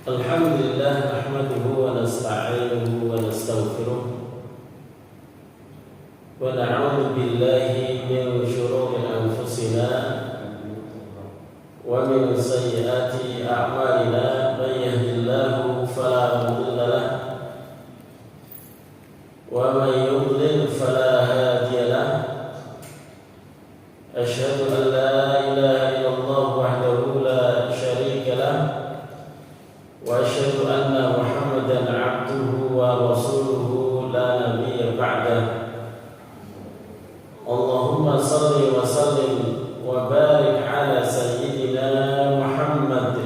Alhamdulillah nahmaduhu wa nasta'inuhu wa nastaghfiruh wa na'udzu billahi min shururi anfusina wa min sayyiati a'malina may yahdihillahu fala mudilla lahu wa may yudlil fala hadiya lahu asyhadu an la ilaha illallah wahdahu la syarika lahu wa asyhadu anna Muhammadan 'abduhu wa rasuluhu la nabiyya ba'dahu. Allahumma salli wa sallim wa barik ala sayyidina Muhammad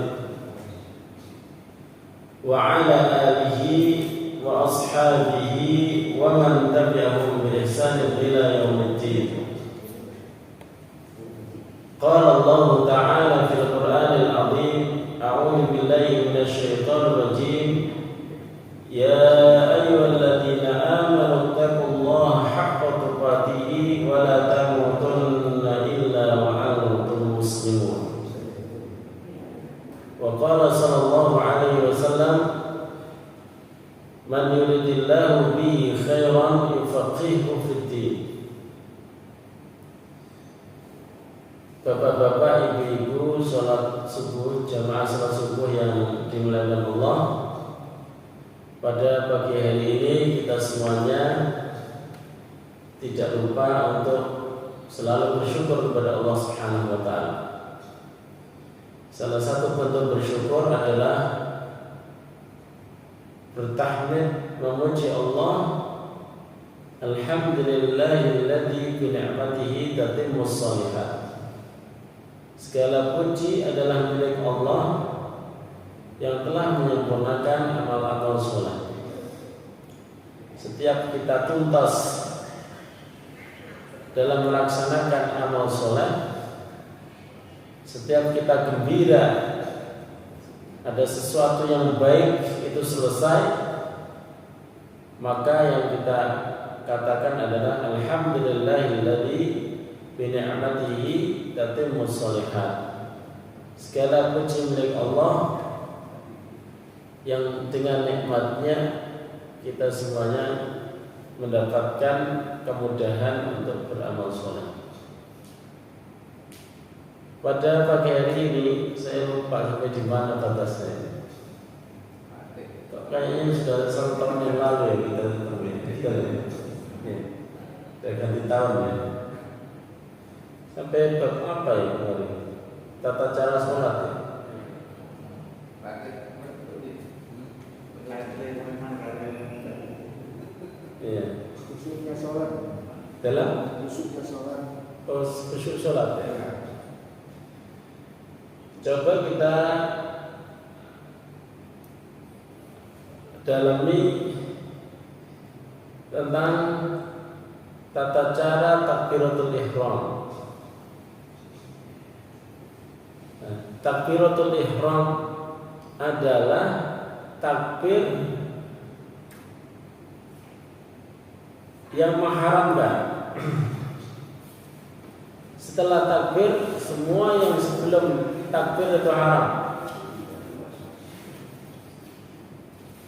wa ala alihi wa ashabihi wa man tabi'ahum bi ihsan ila yaumiddin. Qala Allah ta'ala fil Qur'anil 'azim a'udzu billahi minasy syaithanir rajim. Ya ayyuhalladzina amanu taqullaha haqqa tuqatih wa la tamutunna illa wa antum muslimun. Wa qala sallallahu alaihi wasallam man yuridillahu bihi khairan yufaqihuhu fid din. Bapak-bapak, ibu-ibu, salat subuh, jamaah salat subuh yang dimuliakan Allah. Pada pagi hari ini kita semuanya tidak lupa untuk selalu bersyukur kepada Allah Subhanahu wa taala. Salah satu bentuk bersyukur adalah bertahmid, memuji Allah. Alhamdulillahilladzi bi ni'matihi tatimmus shalihat. Segala puji adalah milik Allah yang telah menyempurnakan amal-amal soleh. Setiap kita tuntas dalam melaksanakan amal soleh, setiap kita gembira ada sesuatu yang baik itu selesai, maka yang kita katakan adalah alhamdulillahilladzi bi ni'matihi tatimmus shalihat. Segala puji milik Allah yang dengan nikmatnya kita semuanya mendapatkan kemudahan untuk beramal soleh. Pada pagi hari ini saya lupa sampai di mana batasnya. Kayaknya sudah 1 tahun yang lalu ya kita ganti tahun ya. Sampai bab apa ya kemarin? Tata cara sholat ya? Iya. Khusyuknya sholat. Dalam? Khusyuknya sholat. Oh, khusyuk sholat ya. Coba kita dalami tentang tata cara takbiratul ihram. Takbiratul ihram adalah takbir yang mengharamkan. Setelah takbir, semua yang sebelum takbir itu haram.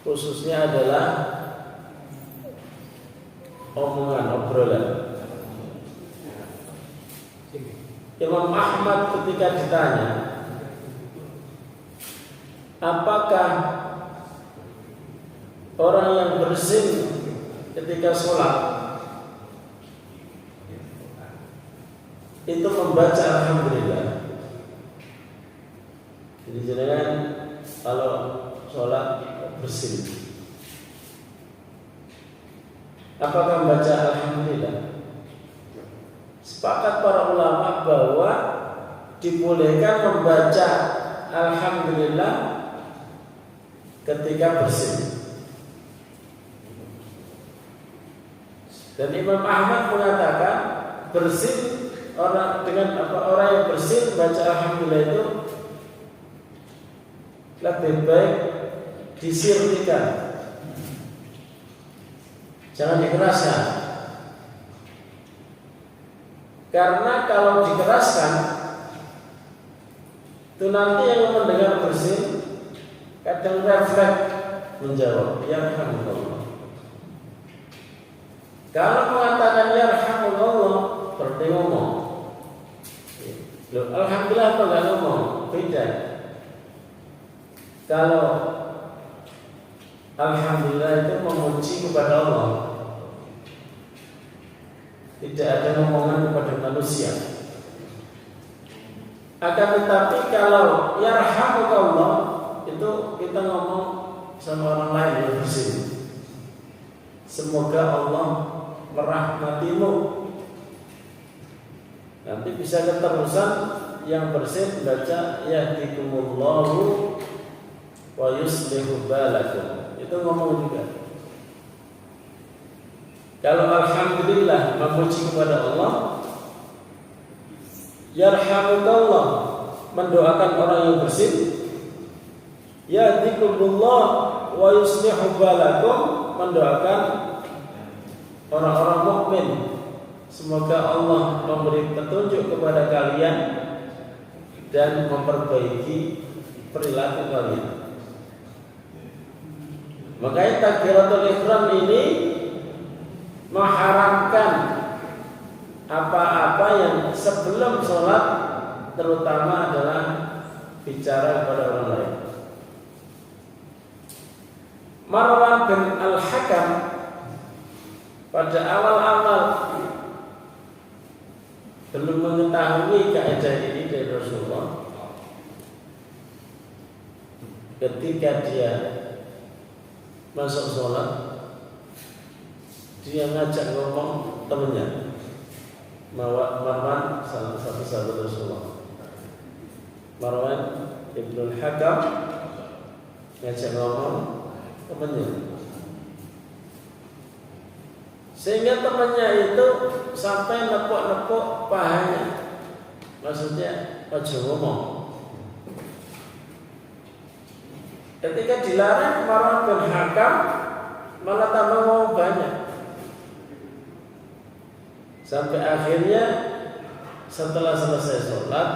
Khususnya adalah omongan, obrolan. Imam Ahmad ketika ditanya, apakah orang yang bersin ketika sholat itu membaca alhamdulillah? Jadi jangan kalau sholat bersin, apakah membaca alhamdulillah? Sepakat para ulama bahwa dibolehkan membaca alhamdulillah ketika bersin. Dan Imam Ahmad mengatakan bersin orang yang bersin baca alhamdulillah itu lebih baik disirtikan, jangan dikeraskan. Karena kalau dikeraskan itu nanti yang mendengar bersin kadang refleks menjawab yarhamukallah. Kalau mengatakan yarhamukallah berarti ngomong. Loh, alhamdulillah apa enggak ngomong? Beda. Kalau alhamdulillah itu memuji kepada Allah, tidak ada ngomongan kepada manusia. Akan tetapi kalau yarhamukallah itu kita ngomong sama orang lain yang bersih. Semoga Allah merahmatimu. Nanti bisa keterusan yang bersih baca yahdikumullahu wa yuslihu balakum. Itu ngomong juga. Kalau alhamdulillah memuji kepada Allah, yarhamukallah mendoakan orang yang bersih, yahdikumullah wa yuslihu balakum mendoakan orang-orang mukmin. Semoga Allah memberi petunjuk kepada kalian dan memperbaiki perilaku kalian. Makanya takbiratul ihram ini mengharamkan apa-apa yang sebelum sholat, terutama adalah bicara kepada orang lain. Marwan bin Al-Hakam pada awal-awal belum mengetahui kaidah ini dari Rasulullah. Ketika dia masuk sholat, dia ngajak ngomong temannya, Marwan, salah satu sahabat Rasulullah. Marwan ibn Al-Hakam ngajak ngomong temannya, sehingga temannya itu sampai nepuk-nepuk pahanya. Maksudnya ojo ngomong. Ketika dilarang, Marwan bin Hakam malah tambah ngomong banyak. Sampai akhirnya setelah selesai sholat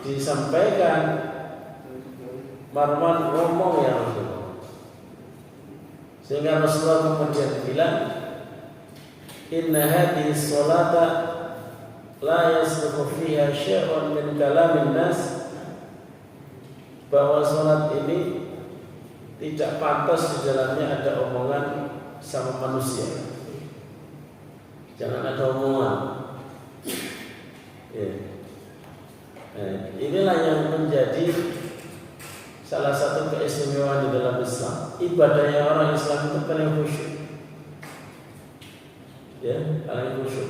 disampaikan, Marwan ngomong ya Rasulullah. Sehingga Rasulullah kemudian bilang, inna hadhihi sholata la yasluhu fiha syai'un min kalamin nas, bahwa sholat ini tidak pantas di dalamnya ada omongan sama manusia. Jangan ada omongan. Ya. Inilah yang menjadi salah satu keistimewaan di dalam Islam. Ibadahnya orang Islam itu paling khusyuk, ya, paling khusyuk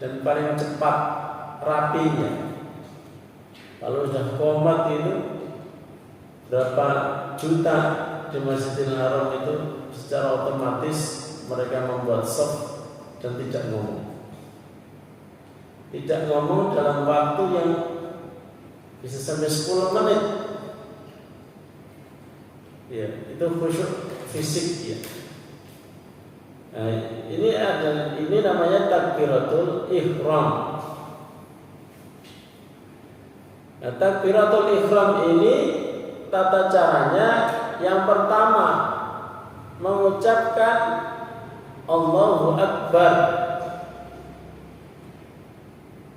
dan paling cepat rapinya. Kalau sudah qomat itu berapa juta di Masjidil Haram itu secara otomatis mereka membuat shaf dan tidak ngomong. Tidak ngomong dalam waktu yang bisa sampai 10 menit. Ya, itu khusyuk fisik ya. Nah, ini namanya takbiratul ihram. Nah, takbiratul ihram ini tata caranya yang pertama mengucapkan Allahu Akbar.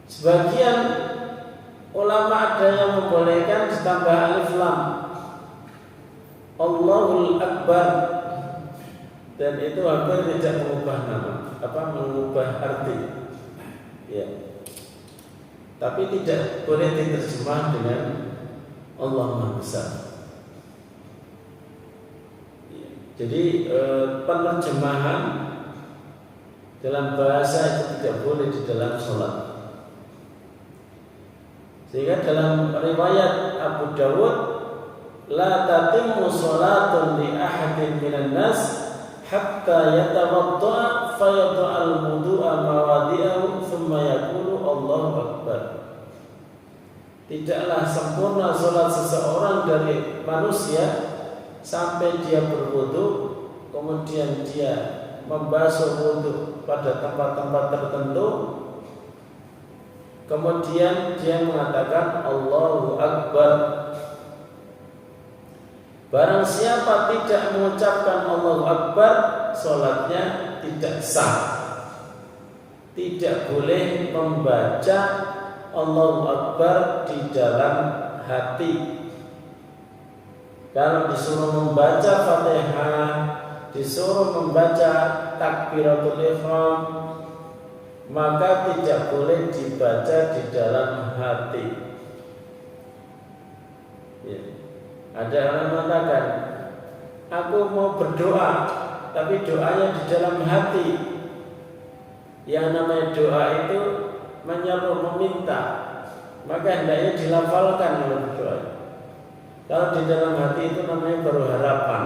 Sebagian ulama ada yang membolehkan ditambah alif lam, Allahul Akbar, dan itu hampir tidak mengubah nama, mengubah arti. Ya. Tapi tidak boleh diterjemah dengan Allah Maha Besar. Ya. Jadi penerjemahan dalam bahasa itu tidak boleh di dalam sholat. Sehingga dalam riwayat Abu Dawud, la tatimmu sholatun li ahadin minan nas hatta yatawadda'a fayada'al wudu'a mawadi'ahu thumma yaqulu Allahu Akbar. Tidaklah sempurna sholat seseorang dari manusia sampai dia berwudu, kemudian dia membasuh wudu pada tempat-tempat tertentu, kemudian dia mengatakan Allahu Akbar. Barang siapa tidak mengucapkan Allahu Akbar, sholatnya tidak sah. Tidak boleh membaca Allahu Akbar di dalam hati. Kalau disuruh membaca Fatihah, disuruh membaca takbiratul ihram, maka tidak boleh dibaca di dalam hati. Ya. Ada orang mengatakan, aku mau berdoa, tapi doanya di dalam hati. Yang namanya doa itu menyeru, meminta, maka hendaknya dilafalkan dalam doa. Kalau di dalam hati itu namanya baru harapan.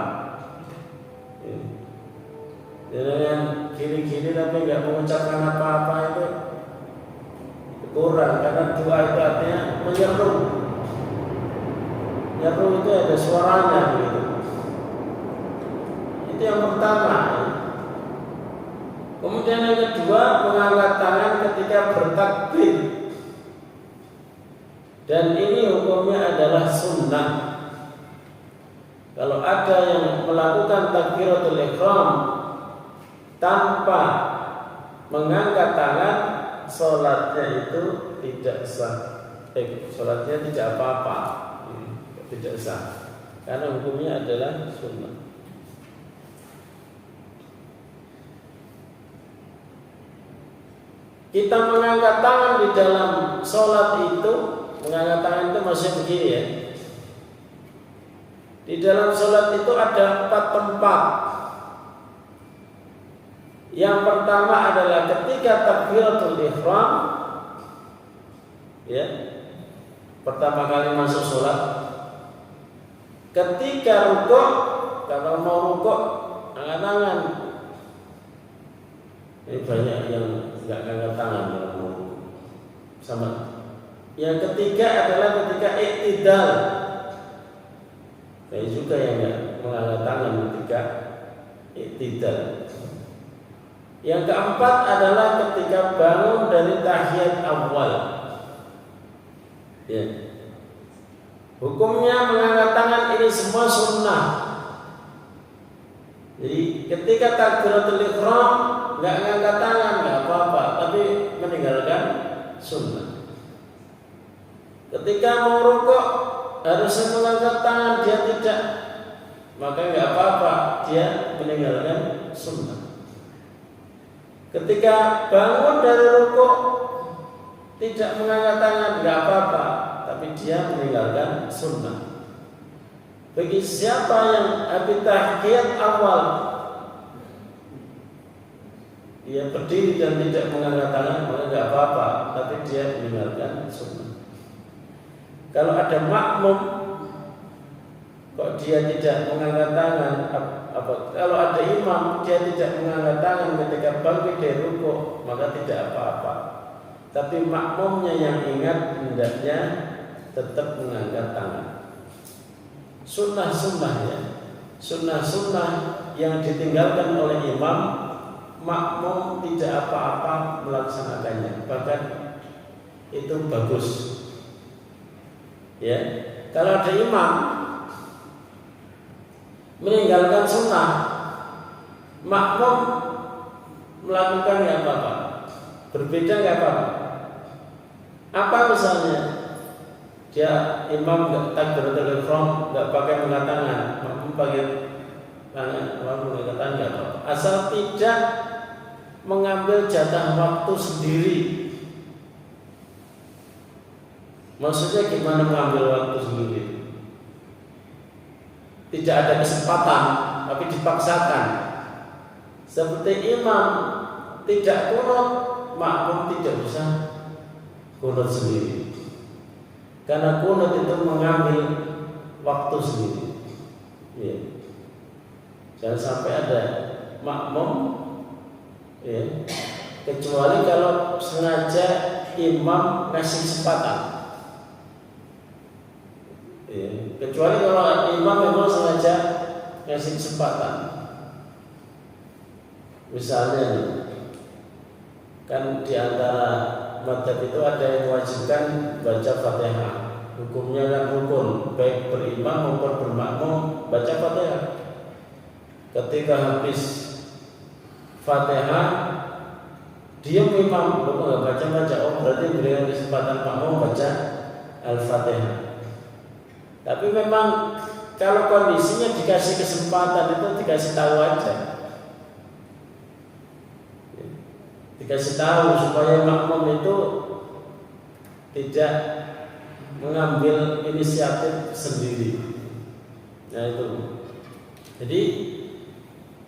Jangan gini-gini tapi nggak mengucapkan apa-apa itu kurang, karena doa itu artinya menyeru. Nyeru itu ada suaranya gitu. Itu yang pertama. Kemudian yang kedua, mengangkat tangan ketika bertakbir. Dan ini hukumnya adalah sunnah. Kalau ada yang melakukan takbiratul ihram tanpa mengangkat tangan, sholatnya itu tidak sah. Sholatnya tidak apa-apa, tidak sah, karena hukumnya adalah sunnah. Kita mengangkat tangan di dalam sholat itu, mengangkat tangan itu maksudnya begini ya. Di dalam sholat itu ada 4 tempat. Yang pertama adalah ketika takbiratul ihram, ya, pertama kali masuk sholat. Ketika rukuk, kalau mau rukuk, angkat tangan. Ini banyak yang nggak angkat tangan kalau mau rukuk. Sama. Yang ketiga adalah ketika iktidal. Saya juga yang nggak mengangkat tangan ketika iktidal. Yang keempat adalah ketika bangun dari tahiyat awal. Ya. Hukumnya mengangkat tangan ini semua sunnah. Jadi ketika takbiratul ihram nggak mengangkat tangan nggak apa-apa, tapi meninggalkan sunnah. Ketika mau rukuk harusnya mengangkat tangan, dia tidak, maka nggak apa-apa, dia meninggalkan sunnah. Ketika bangun dari rukuk tidak mengangkat tangan nggak apa-apa, tapi dia meninggalkan sunnah. Bagi siapa yang habis tahiyat awal dia berdiri dan tidak mengangkat tangan, maka nggak apa-apa, tapi dia meninggalkan sunnah. Kalau ada makmum kok dia tidak mengangkat tangan, kalau ada imam dia tidak mengangkat tangan ketika bangkit dari rukuk, maka tidak apa-apa. Tapi makmumnya yang ingat hendaknya tetap mengangkat tangan. Sunnah-sunnah ya, sunnah-sunnah yang ditinggalkan oleh imam, makmum tidak apa-apa melaksanakannya, bahkan itu bagus. Ya, kalau ada imam meninggalkan sunnah, makmum melakukan nggak apa-apa, berbeda nggak apa-apa. Apa misalnya dia imam nggak takbiratul ihram nggak pakai mengangkat tangan, makmum pakai tangan, makmum mengangkat tangan nggak apa-apa, asal tidak mengambil jatah waktu sendiri. Maksudnya gimana mengambil waktu sendiri? Tidak ada kesempatan, tapi dipaksakan. Seperti imam tidak kunut, makmum tidak bisa kunut sendiri. Karena kunut itu mengambil waktu sendiri. Ya. Jangan sampai ada makmum, ya, kecuali kalau sengaja imam kasih kesempatan. Ya, kecuali kalau imam memang sengaja ngasih kesempatan. Misalnya nih, kan di antara madzhab itu ada yang mewajibkan baca Fatihah. hukumnya kan rukun, baik berimam maupun bermakmum baca Fatihah. Ketika habis Fatihah diam imam, nggak baca, oh berarti berikan kesempatan makmum baca Al-Fatihah. Tapi memang kalau kondisinya dikasih kesempatan itu dikasih tahu aja, dikasih tahu supaya makmum itu tidak mengambil inisiatif sendiri. Nah itu. Jadi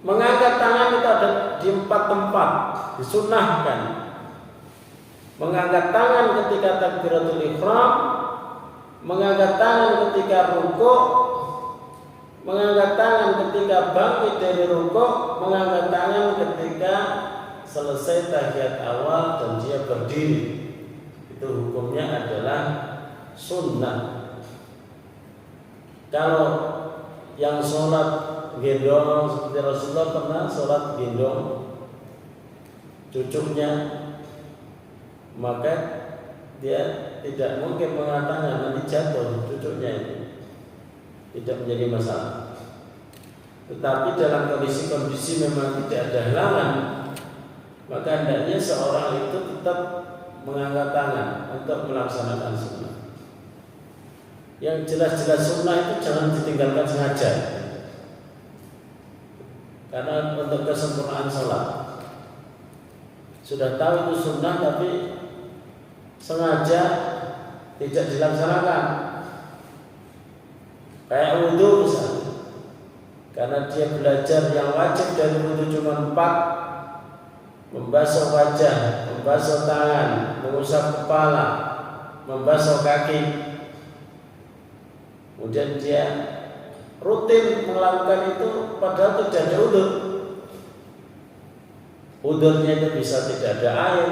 mengangkat tangan itu ada di 4 tempat, disunnahkan. Mengangkat tangan ketika takbiratul ihram, mengangkat tangan ketika rukuk, mengangkat tangan ketika bangkit dari rukuk, mengangkat tangan ketika selesai tahiyat awal dan dia berdiri. Itu hukumnya adalah sunnah. Kalau yang sholat gendong seperti Rasulullah pernah sholat gendong cucunya, maka dia tidak mungkin mengatakan nanti jatuh cucunya itu, tidak menjadi masalah. Tetapi dalam kondisi-kondisi memang tidak ada halangan, maka hendaknya seorang itu tetap mengangkat tangan untuk melaksanakan sunnah. Yang jelas-jelas sunnah itu jangan ditinggalkan sengaja, karena untuk kesempurnaan sholat. Sudah tahu itu sunnah tapi sengaja tidak dilaksanakan. Kayak wudhu misalnya, karena dia belajar yang wajib dari wudhu cuma 4, membasuh wajah, membasuh tangan, mengusap kepala, membasuh kaki. Kemudian dia rutin melakukan itu padahal tidak ada udzur. Udzurnya itu bisa tidak ada air,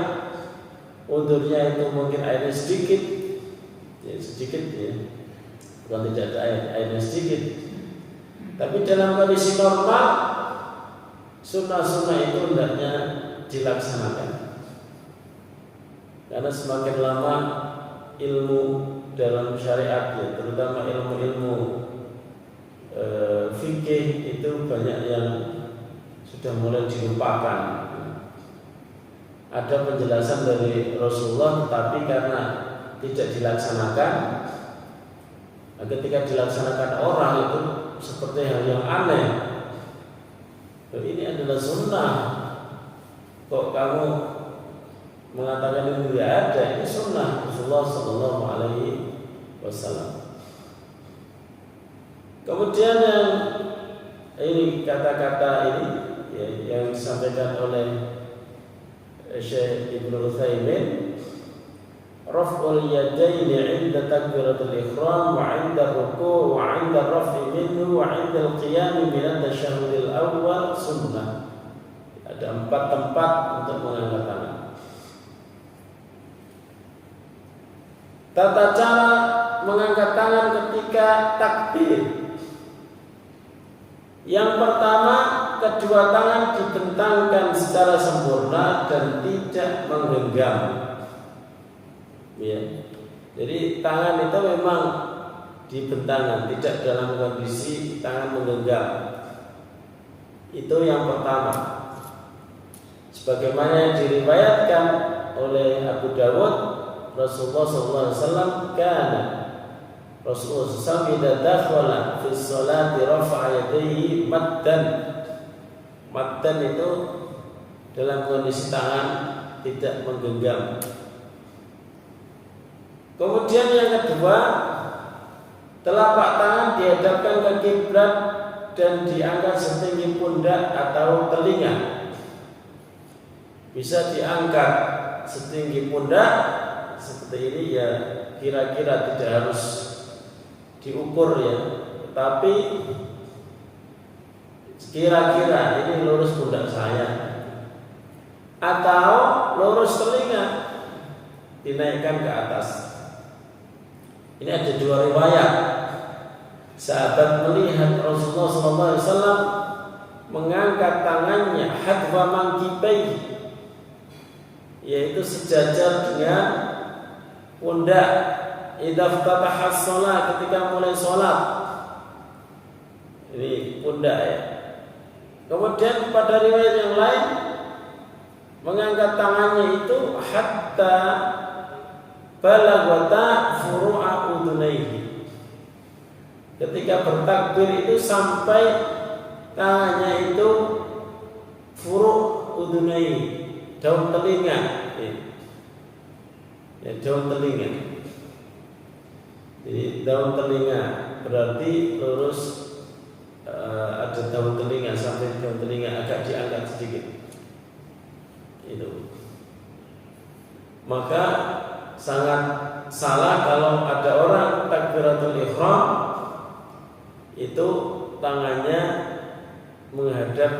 udzurnya itu mungkin airnya sedikit, ya sedikit ya, bukan tidak ada air, airnya sedikit. Tapi dalam kondisi normal, sunnah-sunnah itu hendaknya dilaksanakan. Karena semakin lama ilmu dalam syariat, ya, terutama ilmu-ilmu fikih itu banyak yang sudah mulai dilupakan. Ada penjelasan dari Rasulullah, tetapi karena tidak dilaksanakan, ketika dilaksanakan orang itu seperti hal yang aneh. Ini adalah sunnah, kok kamu mengatakan ini tidak ada? Ini sunnah Rasulullah Sallallahu Alaihi Wasallam. Kemudian yang ini kata-kata ini ya, yang disampaikan oleh Syekh Ibnu Utsaimin, raf'ul yadaini 'inda takbiratul ihram wa 'inda ruku' wa 'inda raf'i minhu wa 'inda al-qiyam min at-tasyahhudil awwal sunnah. Ada 4 tempat untuk mengangkat tangan. Tata cara mengangkat tangan ketika takbir. Yang pertama, kedua tangan dibentangkan secara sempurna dan tidak menggenggam. Ya. Jadi tangan itu memang dibentangkan, tidak dalam kondisi tangan menggenggam. Itu yang pertama. Sebagaimana yang diriwayatkan oleh Abu Dawud, Rasulullah SAW kana Rasulullah SAW idza dakhala fi sholati rafa'a yadayhi maddan. Maddan itu dalam kondisi tangan tidak menggenggam. Kemudian yang kedua, telapak tangan dihadapkan ke kiblat dan diangkat setinggi pundak atau telinga. Bisa diangkat setinggi pundak seperti ini ya, kira-kira tidak harus diukur ya, tapi kira-kira ini lurus pundak saya, atau lurus telinga dinaikkan ke atas. Ini ada 2 riwayat. Sahabat melihat Rasulullah SAW mengangkat tangannya hadwa mangkibai, yaitu sejajar dengan pundak, idza ftataha shalah, ketika mulai sholat. Ini pundak ya. Kemudian pada riwayat yang lain mengangkat tangannya itu hatta balagata furu'a udunaihi. Ketika bertakbir itu sampai tangannya itu furu' udunaihi, daun telinga. Ya, daun telinga. Jadi daun telinga berarti lurus, ada daun telinga sampai daun telinga agak diangkat sedikit. Itu. Maka sangat salah kalau ada orang takbiratul ihram itu tangannya menghadap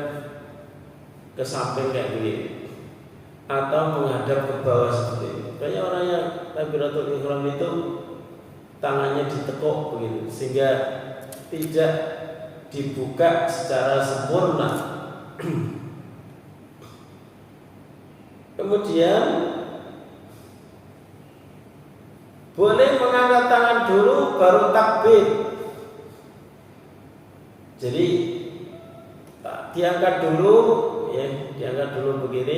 ke samping kayak gini atau menghadap ke bawah seperti ini. Banyak orang yang takbiratul ihram itu tangannya ditekuk begitu sehingga tidak dibuka secara sempurna. Kemudian boleh mengangkat tangan dulu baru takbir. Jadi diangkat dulu, ya, diangkat dulu begini,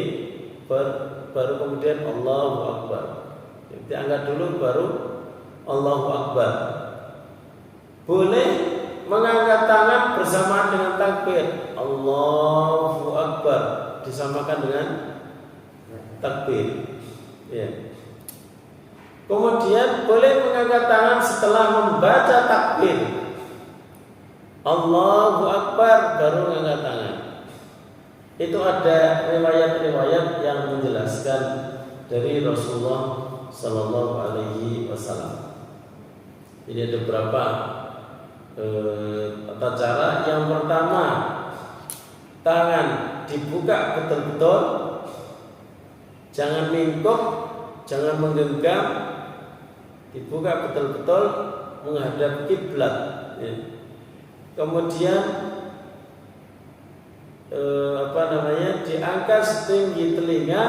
baru kemudian Allahu Akbar. Diangkat dulu baru Allahu Akbar. Boleh mengangkat tangan bersamaan dengan takbir Allahu Akbar, disamakan dengan takbir. Ya. Kemudian boleh mengangkat tangan setelah membaca takbir Allahu Akbar baru mengangkat tangan. Itu ada riwayat-riwayat yang menjelaskan dari Rasulullah Sallallahu Alaihi Wasallam. Jadi ada beberapa tata cara. Yang pertama, tangan dibuka betul-betul, jangan mingkuk, jangan menggenggam, dibuka betul-betul menghadap kiblat. Ya. Kemudian diangkat setinggi telinga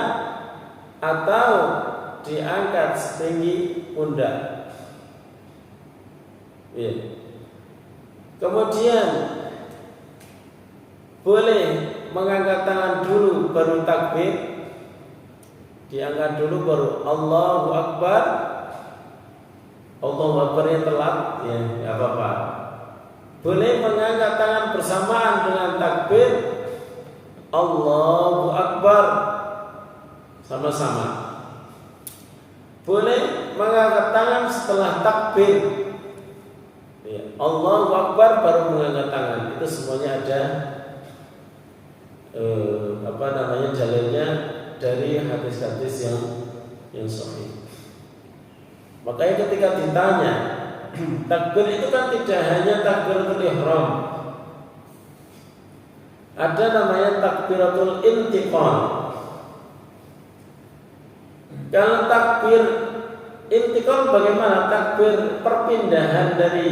atau diangkat setinggi pundak. Ya. Kemudian boleh mengangkat tangan dulu baru takbir, diangkat dulu baru Allahu Akbar. Allahu Akbarnya telat, ya nggak apa-apa. Boleh mengangkat tangan bersamaan dengan takbir Allahu Akbar sama-sama. Boleh mengangkat tangan setelah takbir, ya, Allahu Akbar baru mengangkat tangan. Itu semuanya ada jalurnya dari hadis-hadis yang sahih. Makanya ketika ditanya takbir itu kan tidak hanya takbiratul ihram, ada namanya takbiratul intiqal. Kalau takbir intiqal bagaimana? Takbir perpindahan dari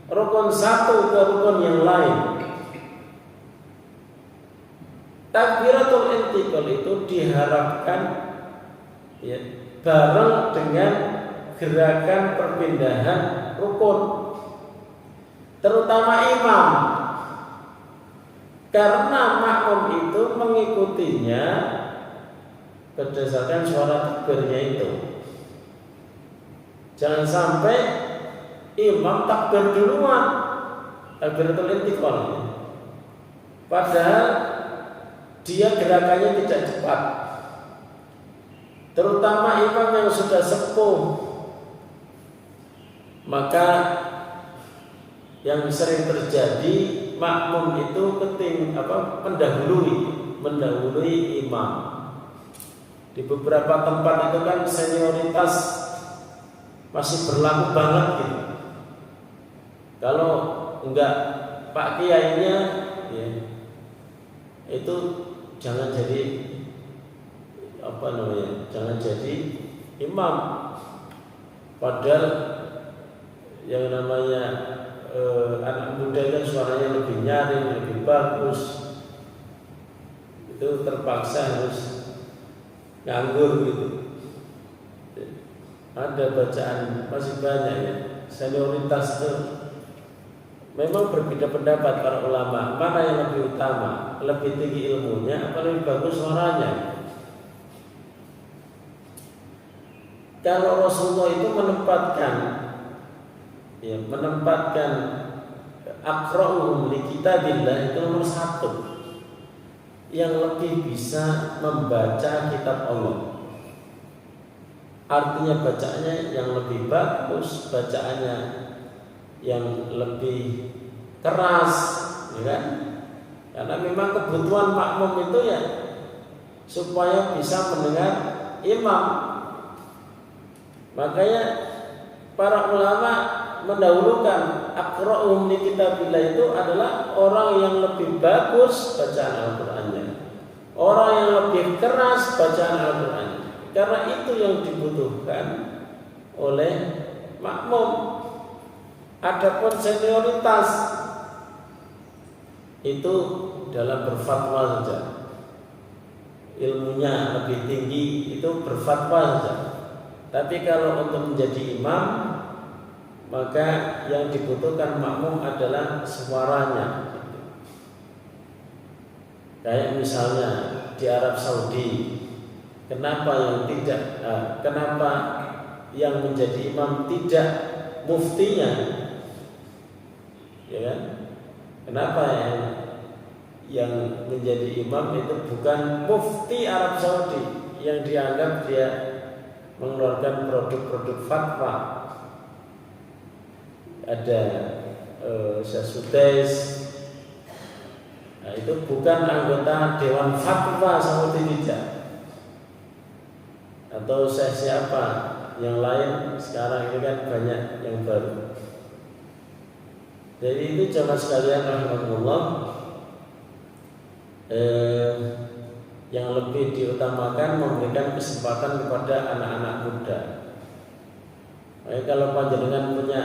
rukun satu ke rukun yang lain. Takbiratul intiqal itu diharapkan, ya, bareng dengan gerakan perpindahan rukun, terutama imam, karena makmum itu mengikutinya berdasarkan suara takbirnya itu. Jangan sampai imam takbir duluan, takbiratul intiqal, padahal dia gerakannya tidak cepat. Terutama imam yang sudah sepuh, maka yang sering terjadi makmum itu mendahului imam. Di beberapa tempat itu kan senioritas masih berlaku banget gitu. Kalau enggak Pak Kiainya, ya, itu jangan jadi jangan jadi imam. Padahal yang namanya anak muda kan suaranya lebih nyaring, lebih bagus, itu terpaksa harus nganggur gitu. ada bacaan masih banyak ya. Senioritas itu memang berbeda pendapat para ulama, mana yang lebih utama, lebih tinggi ilmunya, apa lebih bagus suaranya. Kalau Rasulullah itu menempatkan aqra'uhum li kitabillah itu nomor 1, yang lebih bisa membaca kitab Allah. Artinya bacaannya yang lebih bagus, bacaannya yang lebih keras, ya kan? Karena memang kebutuhan makmum itu ya supaya bisa mendengar imam. Makanya para ulama mendahulukan aqra'uhum li kitabillah itu adalah orang yang lebih bagus bacaan Al-Qur'annya, orang yang lebih keras bacaan Al-Qur'annya. Karena itu yang dibutuhkan oleh makmum. Adapun senioritas itu dalam berfatwa saja, ilmunya lebih tinggi itu berfatwa saja. Tapi kalau untuk menjadi imam, maka yang dibutuhkan makmum adalah suaranya. Kayak misalnya di Arab Saudi, kenapa yang menjadi imam tidak muftinya, ya kan? Kenapa yang menjadi imam itu bukan mufti Arab Saudi yang dianggap dia mengeluarkan produk-produk fatwa? Ada Syekh Sudais, nah, itu bukan anggota Dewan Fatwa Saudi, tidak. Atau siapa yang lain sekarang ini kan banyak yang baru. Jadi itu jamaah sekalian rahimahullah, yang lebih diutamakan memberikan kesempatan kepada anak-anak muda. Kalau panjenengan punya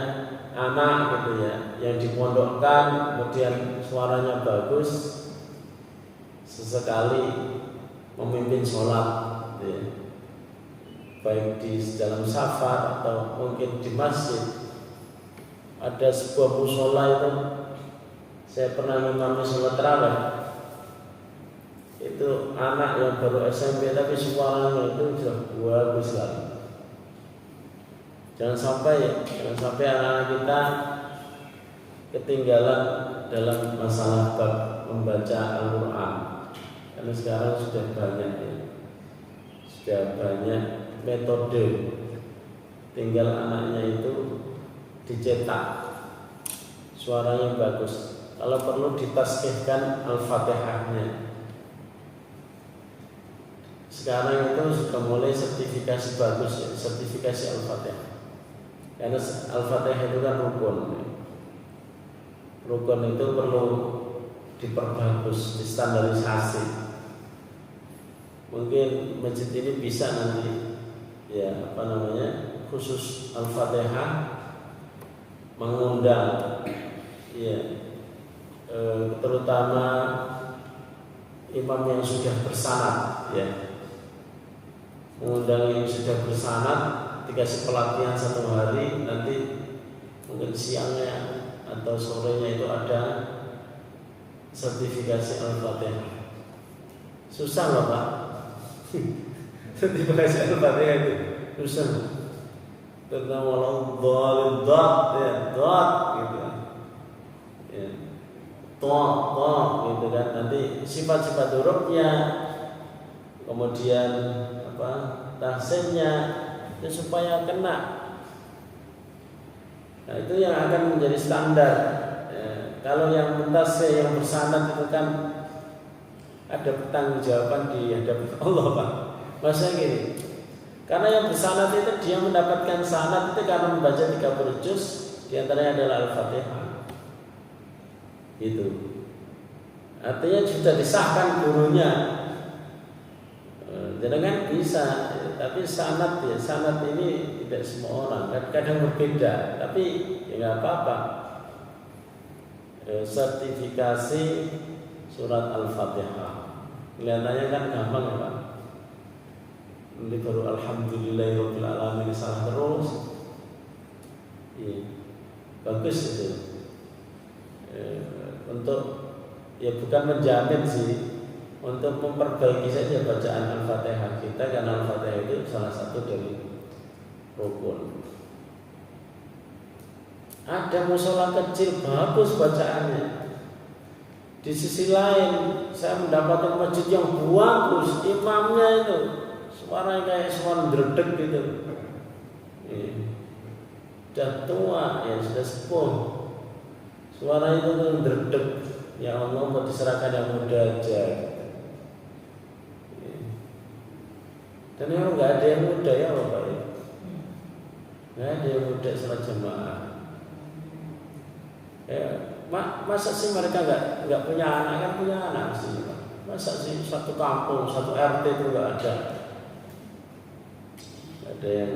anak gitu ya, yang dipondokkan kemudian suaranya bagus, sesekali memimpin sholat gitu ya, baik di dalam safar atau mungkin di masjid. Ada sebuah musola itu, saya pernah mengimami sholat tarawih. Itu anak yang baru SMP tapi suaranya itu sudah bagus sekali. Jangan sampai anak-anak kita ketinggalan dalam masalah bab membaca Al-Quran. Karena sekarang sudah banyak metode, tinggal anaknya itu dicetak suaranya bagus. Kalau perlu ditasbihkan Al-Fatihahnya. Sekarang itu sudah mulai sertifikasi bagus ya, sertifikasi Al-Fatihah. Karena Al-Fatihah itu kan rukun. Rukun itu perlu diperbagus, distandarisasi. Mungkin masjid ini bisa nanti khusus Al-Fatihah mengundang terutama imam yang sudah bersanad ya. Mengundang yang sudah bersanad, dikasih pelatihan 1 hari, nanti mungkin siangnya atau sorenya itu ada sertifikasi Al-Fatihah. Susah loh Pak. Sertifikasi Al-Fatihah itu susah. Terutama walau dot gitu ya. Toh gitu kan. Nanti sifat-sifat hurufnya, kemudian tahsinnya itu supaya kena. Nah itu yang akan menjadi standar ya. Kalau yang muntasih, yang bersanad itu kan ada pertanggungjawaban di hadapan Allah Pak. Maksudnya gini, karena yang bersanad itu dia mendapatkan sanad itu karena membaca 30 juz, diantaranya adalah Al-Fatihah. Gitu. Artinya sudah disahkan gurunya. Jangan bisa, tapi sanad ini tidak semua orang, kadang berbeda, tapi ya nggak apa-apa. Sertifikasi surat Al-Fatihah, kelihatannya kan gampang ya Pak. Nanti baru alhamdulillahirabbil alamin salah terus. Iya. Bagus itu. Untuk ya bukan menjamin sih, untuk memperbaiki saja bacaan Al-Fatihah kita, karena Al-Fatihah itu salah satu dari rukun. Ada musola kecil bagus bacaannya. Di sisi lain saya mendapatkan masjid yang bagus, imamnya itu suaranya kayak suara dredeg gitu. Sudah tua, ya sudah sepuh. Suara itu tuh dredeg. Ya Allah, mau diserahkan yang muda aja. Dan memang nggak ada yang muda ya Bapak ya. Nggak ada yang muda sholat jamaah. Ya, masa sih mereka nggak punya anak? Kan punya anak sih. Masa sih satu kampung, satu RT itu nggak ada? Nggak ada yang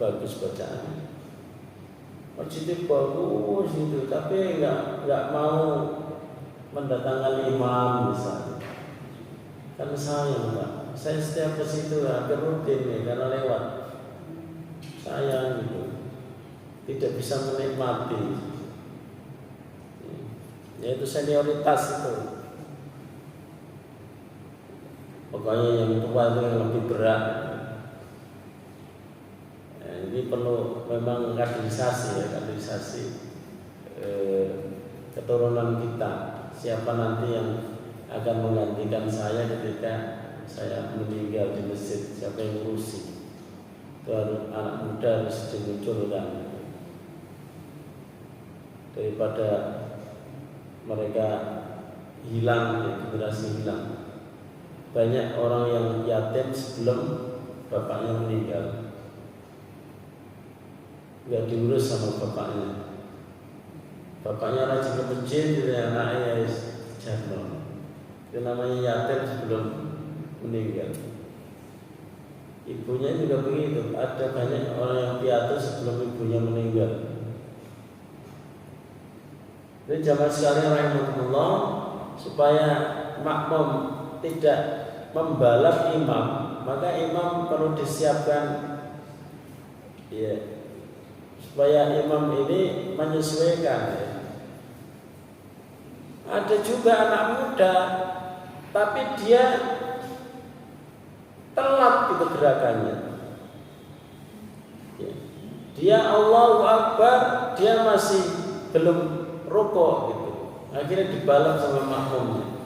bagus bacaannya. Masjid bagus itu, tapi nggak mau mendatangkan imam misalnya. Kan sayang Pak. Saya setiap ke situ hampir rutin ya, karena lewat. Sayang gitu, tidak bisa menikmati. Yaitu senioritas itu. Pokoknya yang tua itu yang lebih berat. Ini perlu memang kaderisasi ya, keturunan kita. Siapa nanti yang akan menggantikan saya ketika saya meninggal di masjid? Siapa yang ngurusi? Itu harus anak muda harus dimunculkan, daripada mereka hilang, ya, generasi hilang. Banyak orang yang yatim sebelum bapaknya meninggal, nggak diurus sama bapaknya. Bapaknya rajin ke masjid, anaknya jarno. Itu namanya yatim sebelum meninggal. Ibunya juga begitu. Ada banyak orang yang piatu sebelum ibunya meninggal. Jadi jamaah sekalian rahimahullah, supaya makmum tidak membalap imam, maka imam perlu disiapkan ya, supaya imam ini menyesuaikan ya. Ada juga anak muda, tapi dia telat gitu gerakannya ya. Dia Allahu Akbar, dia masih belum rukuk gitu. Akhirnya dibalap sama makmumnya.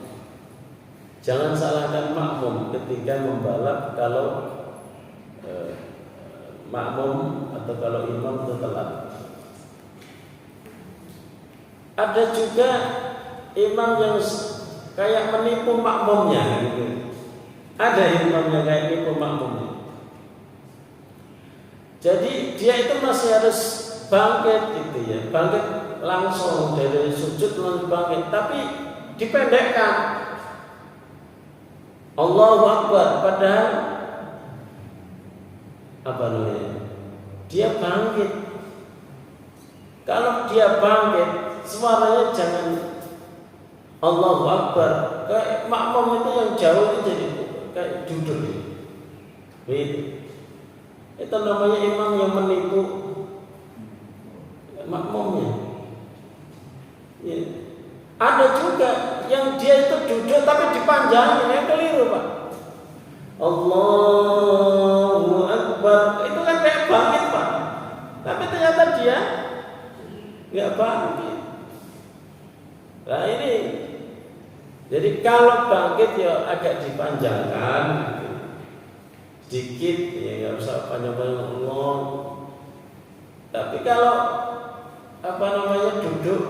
Jangan salahkan makmum ketika membalap kalau makmum atau kalau imam itu telat. Ada juga imam yang kayak menipu makmumnya gitu. Ada imam yang kayak menipu makmumnya. Jadi dia itu masih harus bangkit gitu ya, bangkit langsung dari sujud langsung bangkit, tapi dipendekkan. Allahu Akbar, padahal apa namanya? Dia bangkit. Kalau dia bangkit, suaranya jangan Allahu Akbar. Kayak makmum itu yang jauh itu jadi kayak duduk. Begitu. Itu namanya imam yang menipu makmumnya. Ya. Ada juga yang dia itu duduk tapi dipanjangin, yang keliru Pak. Allahu Akbar, itu kan kayak bangkit Pak, tapi ternyata dia nggak bangkit. Nah ini, jadi kalau bangkit ya agak dipanjangkan sedikit, ya nggak usah panjang-panjang Allah. Tapi kalau apa namanya duduk,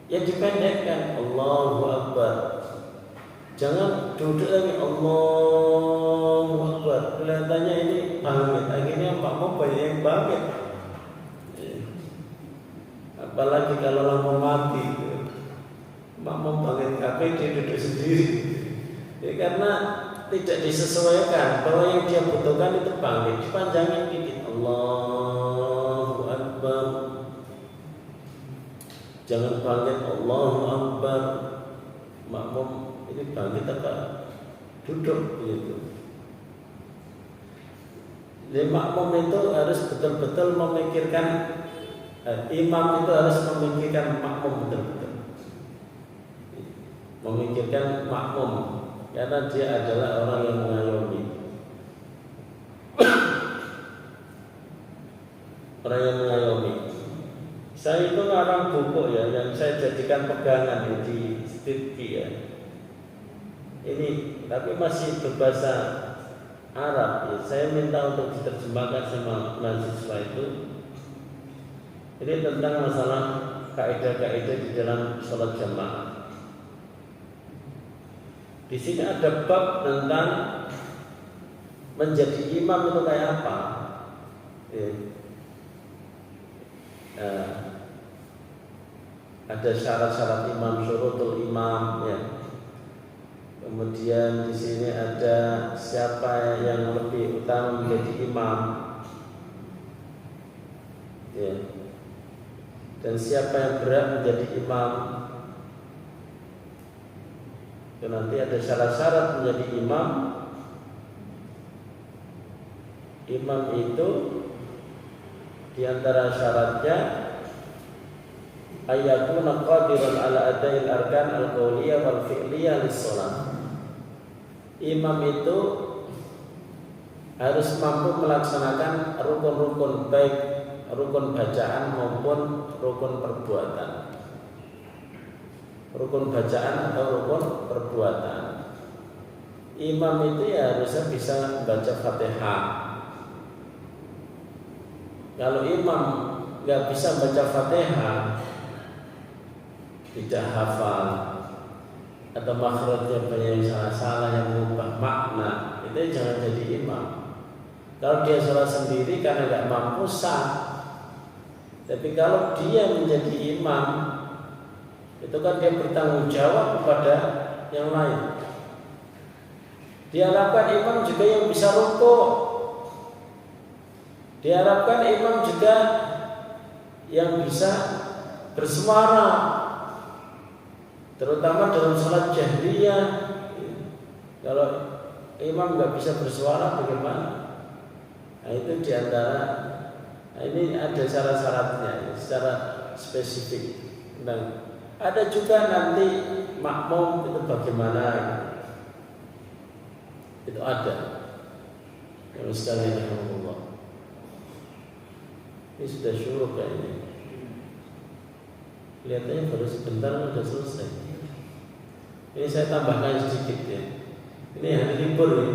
ya dipendekkan Allahu Akbar. Jangan duduk lagi Allahu Akbar. Kelihatannya ini bangkit. Akhirnya makmum banyak yang bangkit. Apalagi kalau lampu mati, makmum bangkit kabeh, dia duduk sendiri. Ya, karena tidak disesuaikan bahwa yang dia butuhkan itu bangkit. Dipanjangin dikit Allahu Akbar. Jangan bangkit Allahu Akbar. Makmum ini bangkit apa? Duduk gitu. Jadi makmum itu harus betul-betul memikirkan, imam itu harus memikirkan makmum betul-betul, memikirkan makmum, karena dia adalah orang yang mengayomi, orang yang mengayomi. Saya itu ngarang buku ya, yang saya jadikan pegangan di Stidki ya. Ini tapi masih berbahasa Arab ya. Saya minta untuk diterjemahkan sama mahasiswa itu. Ini tentang masalah kaidah-kaidah di dalam sholat jamaah. Di sini ada bab tentang menjadi imam itu kayak apa. Ya. Ada syarat-syarat imam, syurutul imam ya. Kemudian di sini ada siapa yang lebih utama menjadi imam, ya. Dan siapa yang berat menjadi imam. Dan nanti ada syarat-syarat menjadi imam. Imam itu di antara syaratnya ayatuna qadiran ala adail arkan al-qauliyah wal fi'liyah lis-shalah. Imam itu harus mampu melaksanakan rukun-rukun, baik rukun bacaan maupun rukun perbuatan. Rukun bacaan atau rukun perbuatan. Imam itu ya harusnya bisa membaca Fatihah. Kalau imam nggak bisa baca Fatihah, tidak hafal, atau makhrajnya banyak yang salah-salah yang mengubah makna, itu jangan jadi imam. Kalau dia sholat sendiri karena nggak mampu sah. Tapi kalau dia menjadi imam, itu kan dia bertanggung jawab kepada yang lain. Diharapkan imam juga yang bisa rukuk. Diharapkan imam juga yang bisa bersuara, terutama dalam sholat jahriyah. Kalau imam nggak bisa bersuara bagaimana? Nah itu diantara, nah ini ada syarat-syaratnya secara spesifik. Dan ada juga nanti makmum itu bagaimana? Itu ada. Yang sekalian Allah. Ini sudah syuruk kayaknya. Kelihatannya baru sebentar sudah selesai. Ini saya tambahkan sedikit ya. Ini hari libur ya.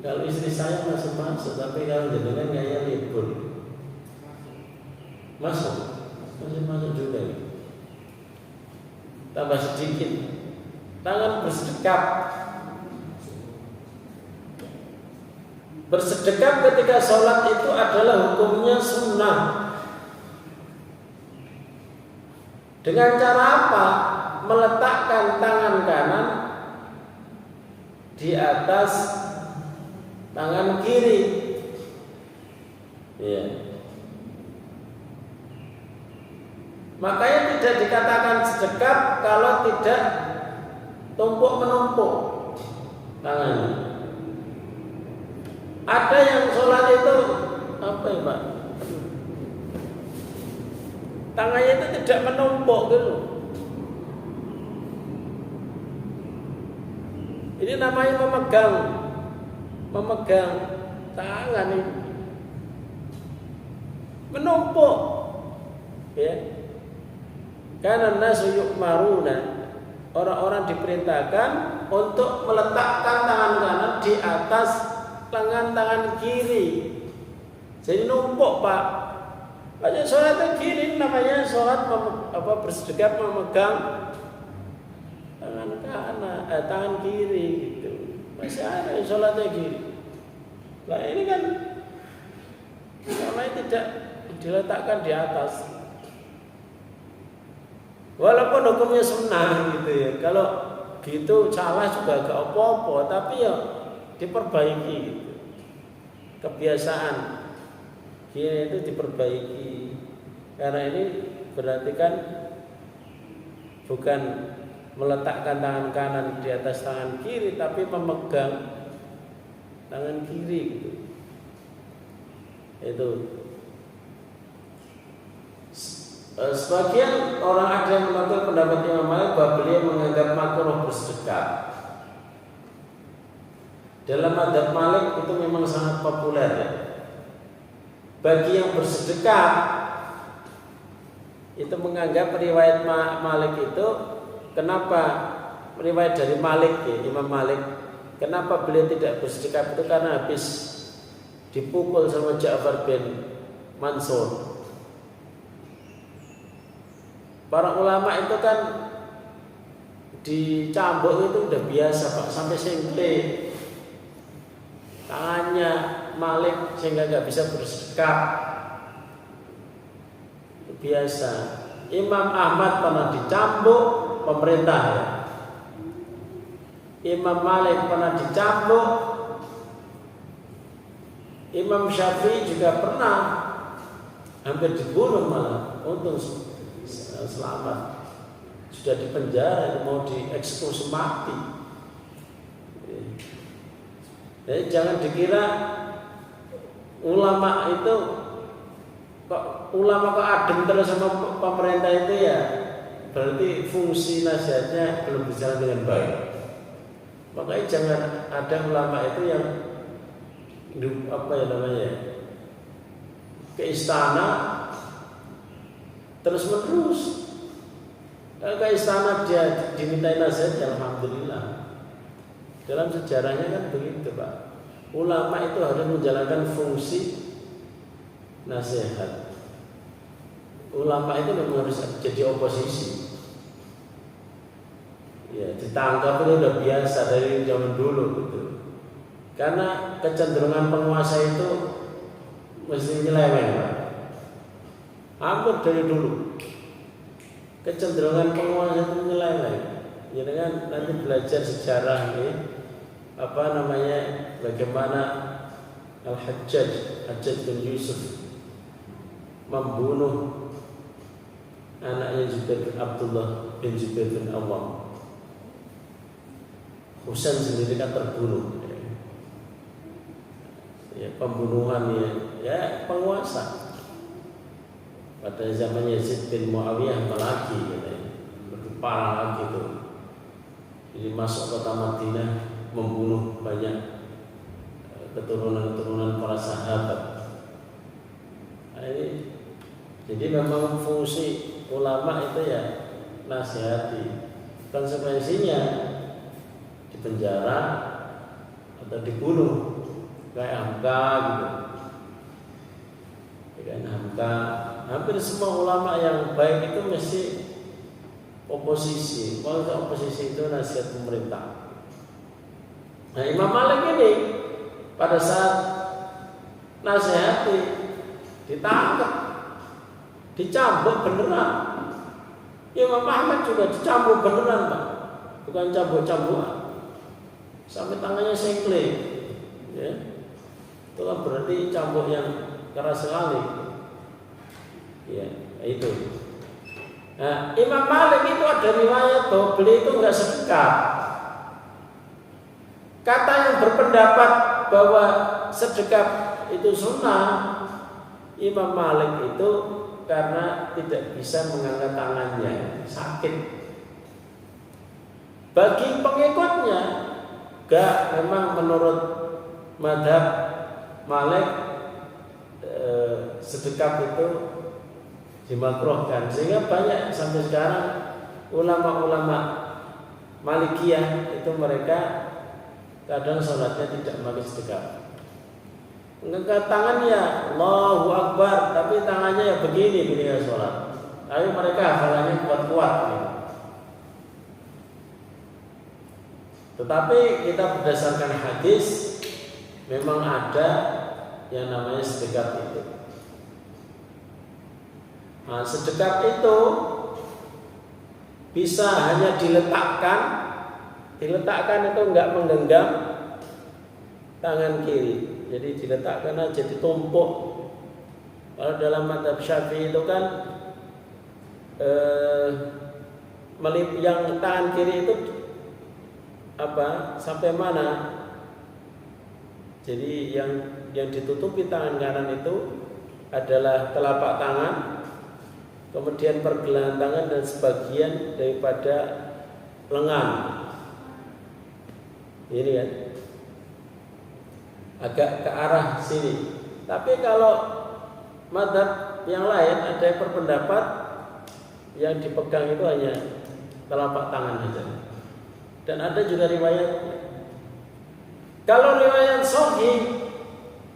Kalau istri saya masuk, tapi kalau jenengan kayaknya libur. Masuk juga ya. Tambah sedikit. Tangan bersedekap. Bersedekap ketika sholat itu adalah hukumnya sunnah. Dengan cara apa? Meletakkan tangan kanan di atas tangan kiri. Ya. Makanya tidak dikatakan sedekap kalau tidak tumpuk menumpuk tangannya. Ada yang sholat itu apa ya Pak? Tangannya itu tidak menumpuk gitu. Ini namanya memegang tangan ini. Menumpuk. Ya. Karena nasu yu'maruna, orang-orang diperintahkan untuk meletakkan tangan kanan di atas tangan kiri. Jadi numpuk Pak. Banyak sholat kiri namanya sholat bersedekap memegang tangan kanan, tangan kiri gitu. Masih ada yang sholatnya kiri. Nah ini kan namanya tidak diletakkan di atas. Walaupun hukumnya sunnah gitu ya. Kalau gitu salah juga gak apa-apa, tapi ya diperbaiki gitu. Kebiasaan kiri itu diperbaiki. Karena ini berarti kan bukan meletakkan tangan kanan di atas tangan kiri, tapi memegang tangan kiri gitu. Itu sebagian orang ada yang menonton pendapat Imam Malik bahwa beliau menganggap makruh bersedekah. Dalam mazhab Malik itu memang sangat populer ya. Bagi yang bersedekah itu menganggap riwayat Malik itu, kenapa riwayat dari Malik ya, Imam Malik, kenapa beliau tidak bersedekah itu karena habis dipukul sama Ja'far bin Mansur. Para ulama itu kan dicambuk itu udah biasa Pak, sampai sengkle tangannya Malik sehingga nggak bisa bersedekah. Itu biasa. Imam Ahmad pernah dicambuk pemerintah ya. Imam Malik pernah dicambuk. Imam Syafi'i juga pernah hampir dibunuh malah, untung selamat. Sudah dipenjara, mau dieksekusi mati. Jadi jangan dikira ulama itu kok adem terus sama pemerintah itu ya berarti fungsi nasihatnya belum berjalan dengan baik. Makanya jangan ada ulama itu yang ke istana terus menerus. Kalau ke istana dia dimintai nasihat, ya alhamdulillah. Dalam sejarahnya kan begitu Pak. Ulama itu harus menjalankan fungsi nasihat. Ulama itu memang harus jadi oposisi. Ya, ditangkap itu udah biasa dari zaman dulu gitu. Karena kecenderungan penguasa itu mesti nyeleweng Pak. Hampir dari dulu kecenderungan penguasa itu nyeleweng. Ya kan nanti belajar sejarah ini bagaimana Al-Hajjaj bin Yusuf membunuh anaknya Zubair bin Abdullah bin Zubair bin Awwam. Husain sendiri kan terbunuh. Ya, pembunuhan ya penguasa. Pada zaman Yazid bin Muawiyah apalagi lebih parah lagi tuh. Jadi masuk kota Madinah membunuh banyak keturunan para sahabat. Jadi memang fungsi ulama itu ya nasihati. Konsekuensinya dipenjara atau dibunuh kayak Hamka gitu. Kayak Hamka, hampir semua ulama yang baik itu mesti oposisi. Kalau oposisi itu nasihat pemerintah. Nah Imam Malik ini pada saat nasihati ditangkap, dicambuk beneran. Imam Ahmad juga dicambuk beneran Pak, bukan cambuk-cambukan, sampai tangannya sengkle. Ya, itu kan berarti cambuk yang keras sekali. Ya, itu. Nah, Imam Malik itu ada riwayat bahwa beliau itu enggak sedekah. Kata yang berpendapat bahwa sedekah itu sunnah, Imam Malik itu karena tidak bisa mengangkat tangannya, sakit. Bagi pengikutnya, memang menurut mazhab Malik sedekah itu dimakruhkan, sehingga banyak sampai sekarang ulama-ulama Malikiyah itu mereka kadang sholatnya tidak memakai sedekah. Mengangkat tangannya Allahu Akbar, tapi tangannya ya begini sholat. Tapi mereka hafalannya kuat-kuat gitu. Tetapi kita berdasarkan hadis memang ada yang namanya sedekah itu. Nah, sedekah itu bisa hanya diletakkan itu enggak menggenggam tangan kiri. Jadi diletakkan aja, ditumpuk. Kalau dalam mazhab Syafi'i itu kan yang tangan kiri itu sampai mana? Jadi yang ditutupi tangan kanan itu adalah telapak tangan, kemudian pergelangan tangan dan sebagian daripada lengan. Ini ya, agak ke arah sini. Tapi kalau mazhab yang lain ada yang berpendapat yang dipegang itu hanya telapak tangan saja. Dan ada juga riwayat. Kalau riwayat sahih,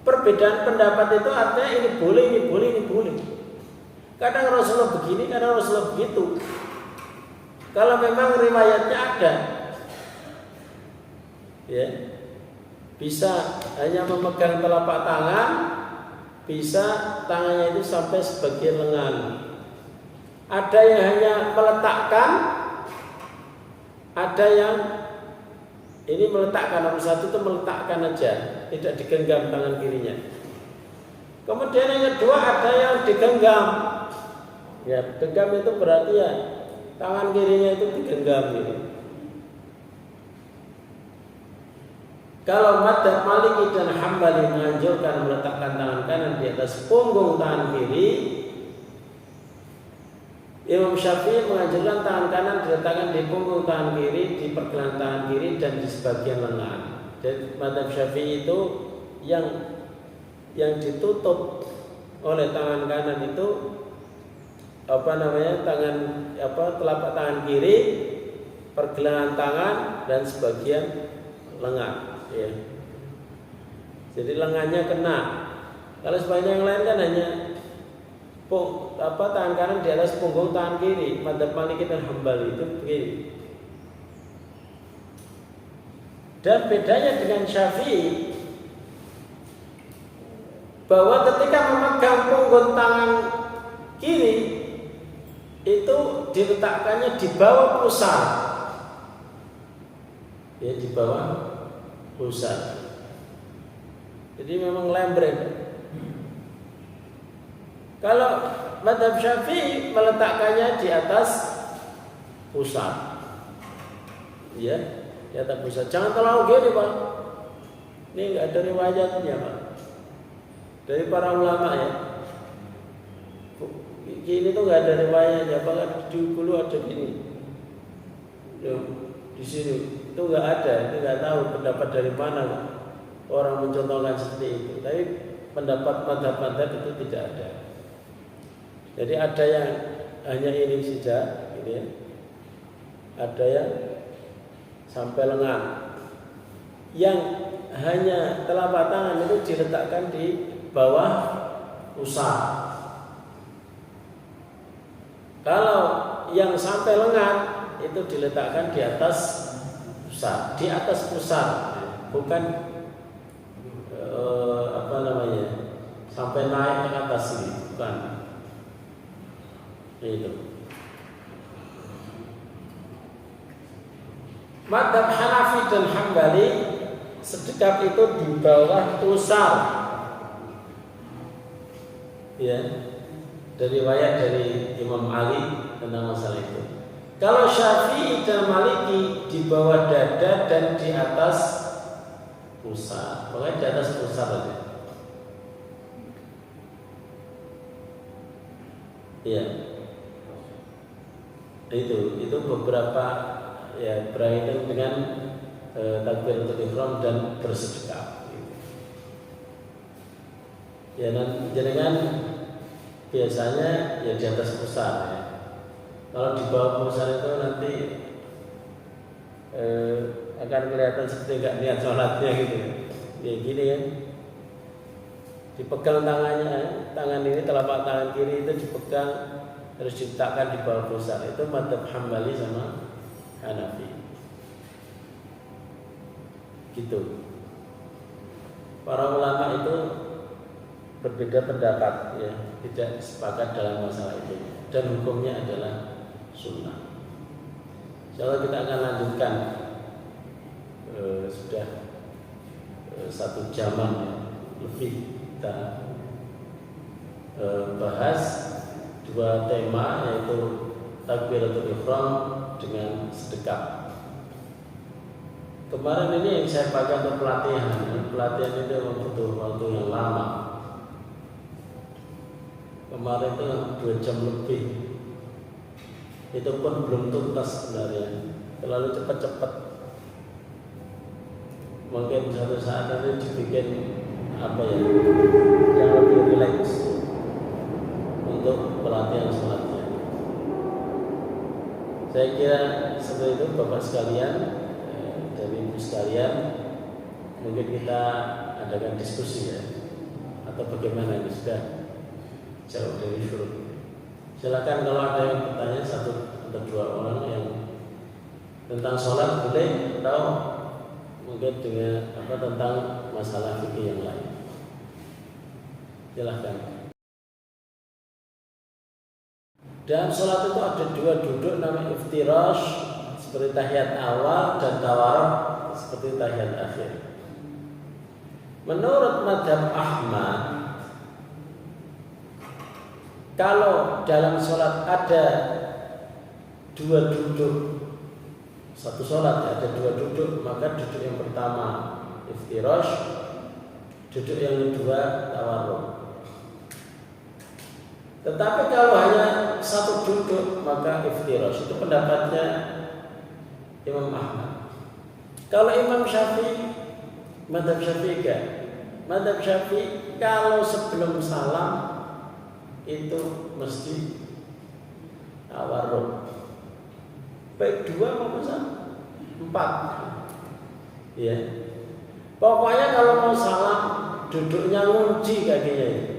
perbedaan pendapat itu artinya ini boleh, ini boleh, ini boleh. Kadang Rasulullah begini, kadang Rasulullah begitu. Kalau memang riwayatnya ada, ya, bisa hanya memegang telapak tangan, bisa tangannya itu sampai sebagian lengan. Ada yang hanya meletakkan, ada yang ini meletakkan, nomor satu itu meletakkan aja, tidak digenggam tangan kirinya. Kemudian yang kedua ada yang digenggam. Ya, genggam itu berarti ya tangan kirinya itu digenggam gitu. Kalau mazhab Maliki dan Hambali menganjurkan meletakkan tangan kanan di atas punggung tangan kiri, Imam Syafi'i menganjurkan tangan kanan diletakkan di punggung tangan kiri, di pergelangan tangan kiri dan di sebagian lengan. Jadi mazhab Syafi'i itu yang ditutup oleh tangan kanan itu telapak tangan kiri, pergelangan tangan dan sebagian lengan. Ya. Jadi lengannya kena. Kalau sebagian yang lain kan hanya tangan kanan di atas punggung tangan kiri. Mazhab Maliki dan Hambali itu begini. Dan bedanya dengan Syafi'i, bahwa ketika memegang punggung tangan kiri itu diletakkannya di bawah pusar, ya, di bawah pusar. Jadi memang lembret. Kalau mazhab Syafi'i meletakkannya di atas pusar, ya, di atas pusar. Jangan terlalu gini, Pak. Ini nggak ada riwayatnya, Pak. Dari para ulama ya. Gini tuh nggak ada riwayatnya, bahkan dulu ada gini. Di sini itu nggak ada, itu nggak tahu pendapat dari mana orang mencontohkan seperti itu. Tapi pendapat mazhab itu tidak ada. Jadi ada yang hanya ini saja, gitu ya. Ada yang sampai lengan. Yang hanya telapak tangan itu diletakkan di bawah pusar. Kalau yang sampai lengan itu diletakkan di atas pusar, bukan sampai naik ke atas ini, bukan. Itu. Mazhab Hanafi dan Hambali sedekap itu di bawah pusar. Ya. Dari riwayat dari Imam Ali tentang masalah itu. Kalau Syafi'i dan Maliki di bawah dada dan di atas pusar, pokoknya di atas pusar aja. Iya. Itu beberapa ya berkaitan dengan takbiratul ihram dan bersedekah. Ya, dan jenengan biasanya ya di atas pusar ya. Kalau di bawah pusar itu nanti akan kelihatan seperti nggak niat sholatnya gitu. Ya gini ya. Dipegang tangannya, tangan ini telapak tangan kiri itu dipegang terus diletakkan di bawah pusar. Itu mazhab Hambali sama Hanafi. Gitu. Para ulama itu berbeda pendapat ya, tidak sepakat dalam masalah itu dan hukumnya adalah sunnah. Insyaallah kita akan lanjutkan sudah 1 jaman ya, lebih kita bahas 2 tema, yaitu takbiratul ihram dengan sedekap. Kemarin ini yang saya pakai untuk pelatihan. Pelatihan itu butuh waktu yang lama. Kemarin itu 2 jam lebih. Itu pun belum tuntas sebenarnya. Terlalu cepat-cepat. Mungkin suatu saat nanti dibikin apa ya, yang lebih rileks untuk pelatihan selanjutnya. Saya kira seperti itu Bapak sekalian dan Ibu sekalian, mungkin kita adakan diskusi ya, atau bagaimana ini sudah jauh dari syuruk. Silakan kalau ada yang bertanya 1 atau 2 orang yang tentang sholat boleh, atau mungkin dengan apa tentang masalah fikih yang lain. Silakan. Dalam sholat itu ada 2 duduk namanya iftirash seperti tahiyat awal dan tawarruk seperti tahiyat akhir. Menurut mazhab Ahmad, kalau dalam sholat ada 2 duduk, satu sholat ada 2 duduk, maka duduk yang pertama iftirash, duduk yang kedua tawarruk. Tetapi kalau hanya 1 duduk maka iftirash. Itu pendapatnya Imam Ahmad. Kalau Imam Syafi'i, mazhab Syafi'i kan? Mazhab Syafi'i kalau sebelum salam itu mesti tawarruk. Baik 2 maupun 4. Ya. Pokoknya kalau mau salam duduknya ngunci kakinya itu.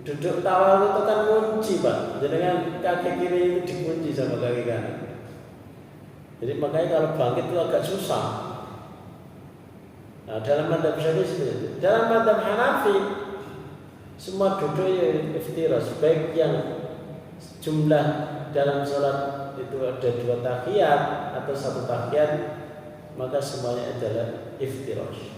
Duduk tawarruk itu kan kunci Pak. Jadi kan kaki kiri itu dikunci sama kaki kanan. Jadi makanya kalau bangkit itu agak susah. Nah, dalam mazhab Syafi'i seperti itu. Dalam mazhab Hanafi semua duduk ya iftirash, baik yang jumlah dalam sholat itu ada 2 tahiyat atau 1 tahiyat, maka semuanya adalah iftirash.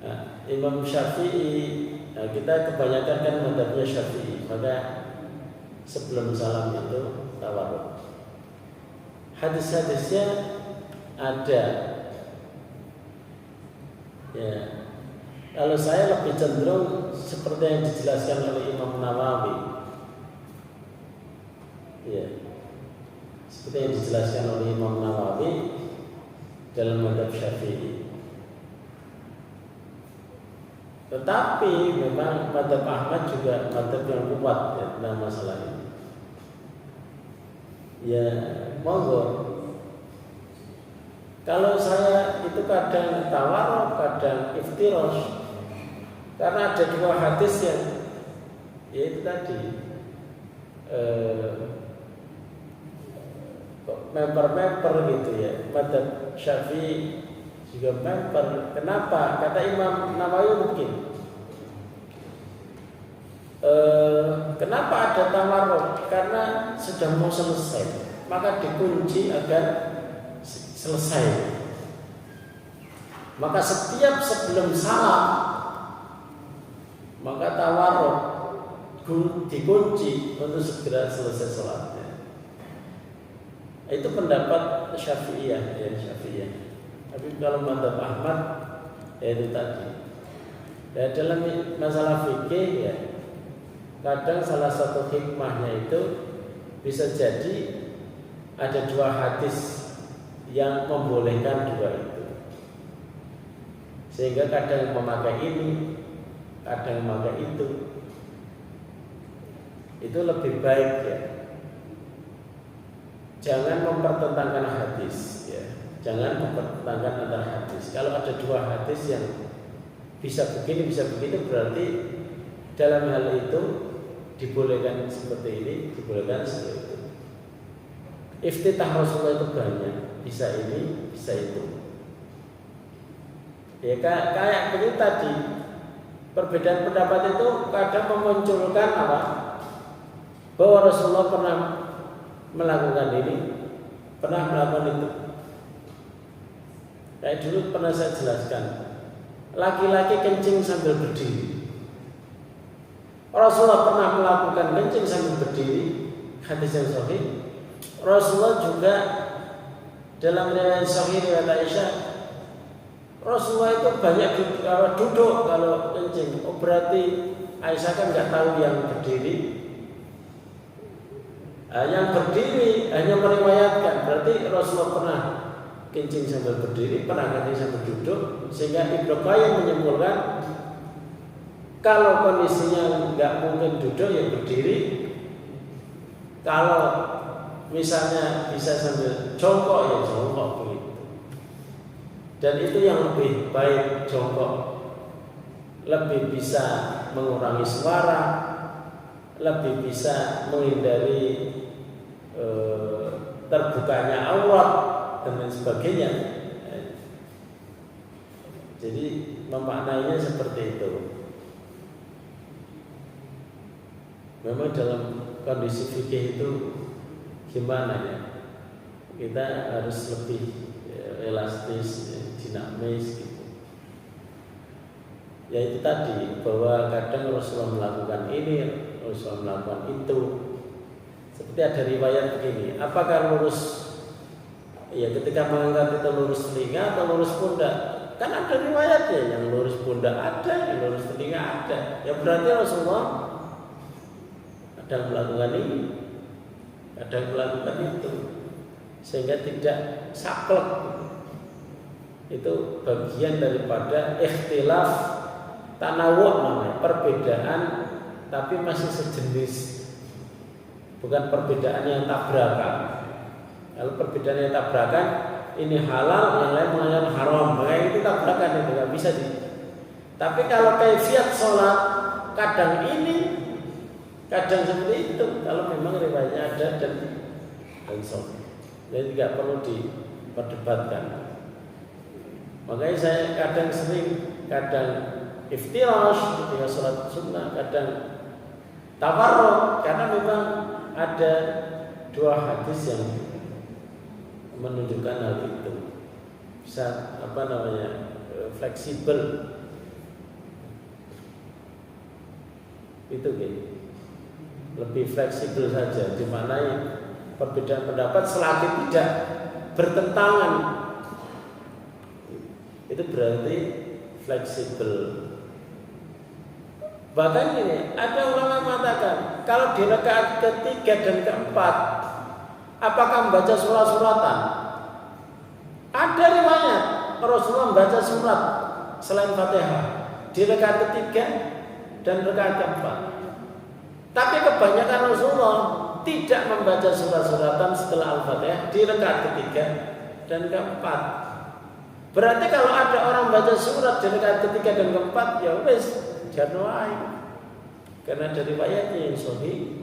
Nah, Imam Syafi'i, kita kebanyakan kan mazhabnya Syafi'i, maka sebelum salam itu tawarruk. Hadis-hadisnya ada. Ya, kalau saya lebih cenderung seperti yang dijelaskan oleh Imam Nawawi. Ya, seperti yang dijelaskan oleh Imam Nawawi dalam mazhab Syafi'i. Tetapi memang mazhab Ahmad juga mazhab yang kuat ya, dalam masalah ini. Ya, monggo. Kalau saya itu kadang tawarruk, kadang iftirash, karena ada 2 hadis yang yaitu tadi memper gitu ya. Mazhab Syafi'i juga memper. Kenapa? Kata Imam Nawawi mungkin. Kenapa ada tawarruk? Karena sudah mau selesai, maka dikunci agar selesai. Maka setiap sebelum salam maka tawarruk dikunci untuk segera selesai sholatnya. Itu pendapat Syafi'iyah ya, Syafi'iyah. Tapi kalau mazhab Ahmad ya itu tadi. Ya, dalam masalah fikih ya, kadang salah satu hikmahnya itu bisa jadi ada 2 hadis yang membolehkan 2 itu, sehingga kadang memakai ini, kadang memakai itu lebih baik ya. Jangan mempertentangkan hadis ya. Jangan mempertentangkan antara hadis. Kalau ada 2 hadis yang bisa begini, bisa begitu, berarti dalam hal itu dibolehkan seperti ini, dibolehkan seperti itu. Iftitah Rasulullah itu banyak, bisa ini, bisa itu. Ya kayak begitu tadi. Perbedaan pendapat itu kadang memunculkan apa? Bahwa Rasulullah pernah melakukan ini, pernah melakukan itu. Kayak dulu pernah saya jelaskan, laki-laki kencing sambil berdiri. Rasulullah pernah melakukan kencing sambil berdiri, hadis yang sahih. Rasulullah juga Dalam riwayat Sahih riwayat Aisyah, Rasulullah itu banyak duduk kalau kencing. Oh berarti Aisyah kan nggak tahu yang berdiri. Yang berdiri hanya meriwayatkan. Berarti Rasulullah pernah kencing sambil berdiri, pernah kencing sambil duduk. Sehingga Ibnu Qayyim menyimpulkan kalau kondisinya nggak mungkin duduk ya berdiri. Kalau misalnya bisa sambil jongkok ya jongkok begitu. Dan itu yang lebih baik jongkok, lebih bisa mengurangi suara, lebih bisa menghindari terbukanya aurat dan lain sebagainya. Jadi memaknainya seperti itu. Memang dalam kondisi fikih itu gimana ya? Kita harus lebih elastis, dinamis gitu. Ya itu tadi bahwa kadang Rasulullah melakukan ini, Rasulullah melakukan itu. Seperti ada riwayat begini, apakah lurus? Ya ketika mengangkat itu lurus telinga atau lurus pundak? Kan ada riwayatnya, yang lurus pundak ada, yang lurus telinga ada. Ya berarti Rasulullah kadang melakukan ini, kadang melakukan itu, sehingga tidak saklek. Itu bagian daripada ikhtilaf tanawu' namanya, perbedaan tapi masih sejenis, bukan perbedaan yang tabrakan. Kalau perbedaan yang tabrakan, ini halal, yang lain mengatakan haram, maka itu tabrakan, itu nggak bisa di. Tapi kalau kaifiat sholat kadang ini, kadang seperti itu, kalau memang riwayatnya ada dan sholat, jadi tidak perlu diperdebatkan. Makanya saya kadang iftirash ketika sholat sunnah, kadang tawarruk, karena memang ada dua hadis yang menunjukkan hal itu. Bisa fleksibel. Itu gitu. Lebih fleksibel saja, di mana perbedaan pendapat selagi tidak bertentangan, itu berarti fleksibel. Bahkan ini ada ulama yang mengatakan kalau di rakaat ketiga dan keempat apakah membaca surat-suratan? Ada riwayat Rasulullah membaca surat selain Fatihah di rakaat ketiga dan rakaat keempat. Tapi kebanyakan Rasulullah tidak membaca surat-suratan setelah Al-Fatihah di rakaat ketiga dan keempat. Berarti kalau ada orang baca surat di rakaat ketiga dan keempat, ya wes jangan, karena dari riwayatnya yang sahih.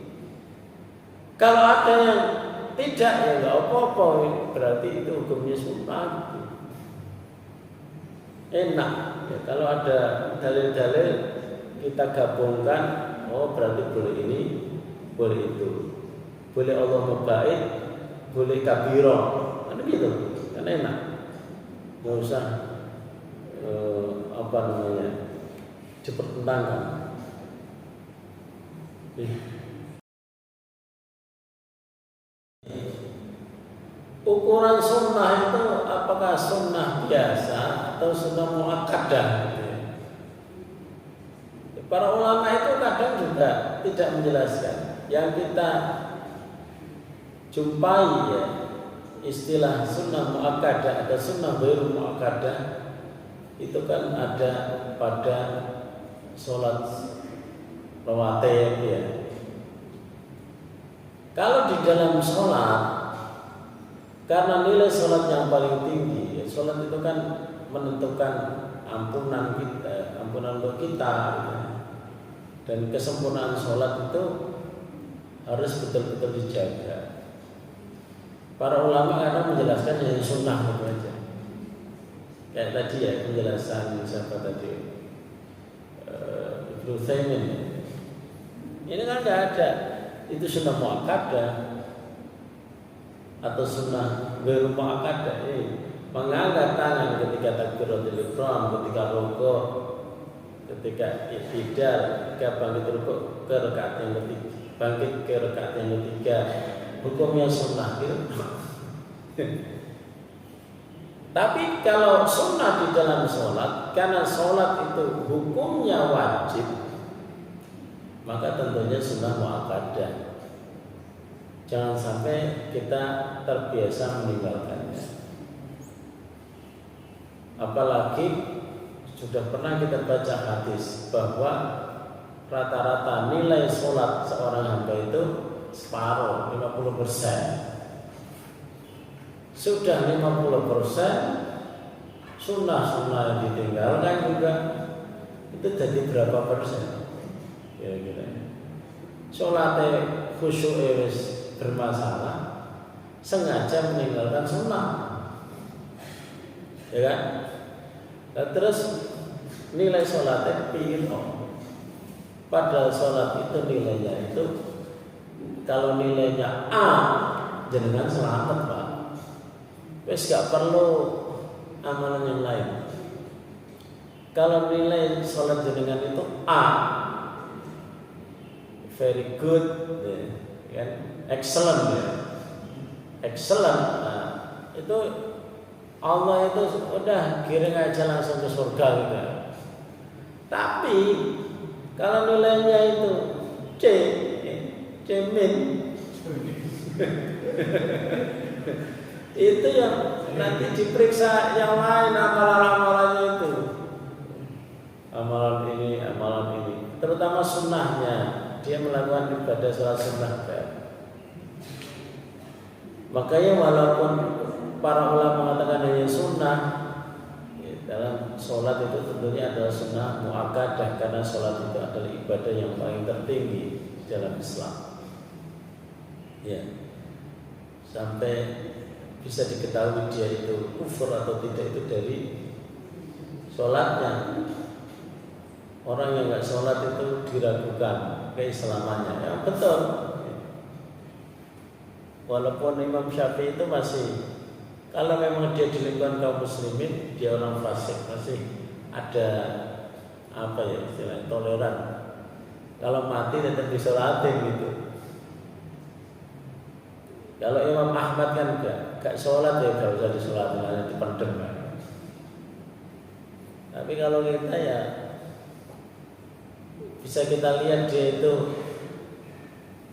Kalau ada yang tidak, ya nggak apa-apa, berarti itu hukumnya sunnah. Enak ya, kalau ada dalil-dalil kita gabungkan, oh berarti boleh ini, boleh itu, boleh Allah baik, boleh kabiro, kan gitu, kan enak. Nggak usah dipertentangkan. Ukuran sunnah itu apakah sunnah biasa atau sunnah muakkadah? Para ulama itu kadang juga tidak menjelaskan. Yang kita jumpai ya, istilah sunnah muakkadah atau sunnah ghairu muakkadah itu kan ada pada sholat rawatib ya. Kalau di dalam sholat, karena nilai sholat yang paling tinggi ya, sholat itu kan menentukan ampunan kita, ampunan untuk kita ya. Dan kesempurnaan sholat itu harus betul-betul dijaga. Para ulama kadang menjelaskan yang sunnah itu aja. Kayak tadi ya penjelasan siapa tadi, Ibnu Utsaimin. Ini kan nggak ada. Itu sunnah muakkadah atau sunnah ghairu muakkadah. Mengangkat tangan ketika takbiratul ihram, ketika rukuk, ketika i'tidal, ketika bangkit rukuk ke rakaat yang ketiga, bangkit ke rakaat yang ketiga, hukumnya sunnah gitu. Tapi kalau sunnah di dalam sholat, karena sholat itu hukumnya wajib, maka tentunya sunnah muakkadah. Jangan sampai kita terbiasa meninggalkannya. Apalagi sudah pernah kita baca hadis bahwa rata-rata nilai sholat seorang hamba itu separuh, 50%. Sudah 50%, sunnah-sunnah yang ditinggalkan juga itu jadi berapa persen? Kira-kira. Sholatnya khusyuk bermasalah, sengaja meninggalkan sunnah, ya kan? Nah, terus nilai sholatnya piro? Padahal sholat itu nilainya itu kalau nilainya A, jenengan selamat Pak. Wes gak perlu amalan yang lain. Kalau nilai sholat jenengan itu A, very good, ya, excellent, ya. Excellent. Nah, itu Allah itu udah giring aja langsung ke surga gitu. Tapi kalau nilainya itu C min, itu yang nanti diperiksa yang lain amalan-amalannya itu, amalan ini, terutama sunnahnya, dia melakukan ibadah sholat sunnah. Makanya walaupun para ulama mengatakan hanya sunnah, dalam sholat itu tentunya adalah sunnah muakkadah, karena sholat itu adalah ibadah yang paling tertinggi dalam Islam. Ya, sampai bisa diketahui dia itu kufur atau tidak itu dari sholatnya. Orang yang nggak sholat itu diragukan keislamannya. Ya betul. Walaupun Imam Syafi'i itu masih, kalau memang dia di lingkungan kaum muslimin, dia orang fasik, masih ada apa ya istilahnya toleran. Kalau mati tetap disolatin gitu. Kalau Imam Ahmad kan gak sholat ya gak usah disolatin, hanya dipendem. Tapi kalau kita ya bisa kita lihat dia itu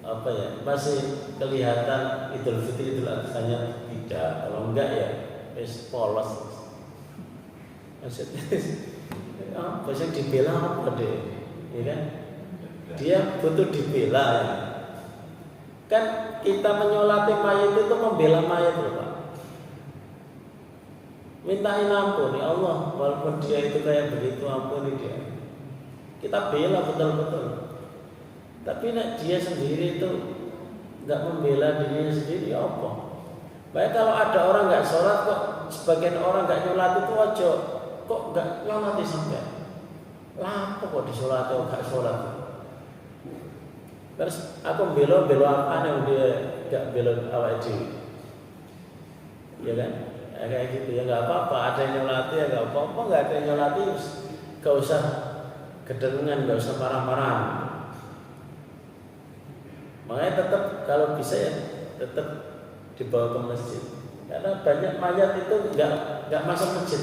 apa ya, masih kelihatan Idul Fitri, Idul Adhanya tidak. Kalau enggak ya wis polos. Maksudnya apa sih dibela apa deh, ya kan? Dia butuh dibela ya. Kan kita menyolati mayat itu membela mayat loh Pak. Mintain ampun ya Allah, walaupun dia itu kayak begitu, ampuni dia. Kita bela betul-betul. Tapi nek dia sendiri itu nggak membela dirinya sendiri, ya apa? Baik kalau ada orang nggak sholat kok, sebagian orang nggak nyolat itu aja, kok nggak nyolati sampai? Lapo kok disolat atau nggak sholat? Terus aku belo apa yang dia nggak belo awal itu? Ya kan? Ya, kayak gitu ya nggak apa-apa. Ada yang nyolati ya nggak apa-apa, nggak ada yang nyolati, nggak usah kedengan, nggak usah marah-marah. Makanya tetap kalau bisa ya tetap dibawa ke masjid, karena banyak mayat itu nggak masuk masjid,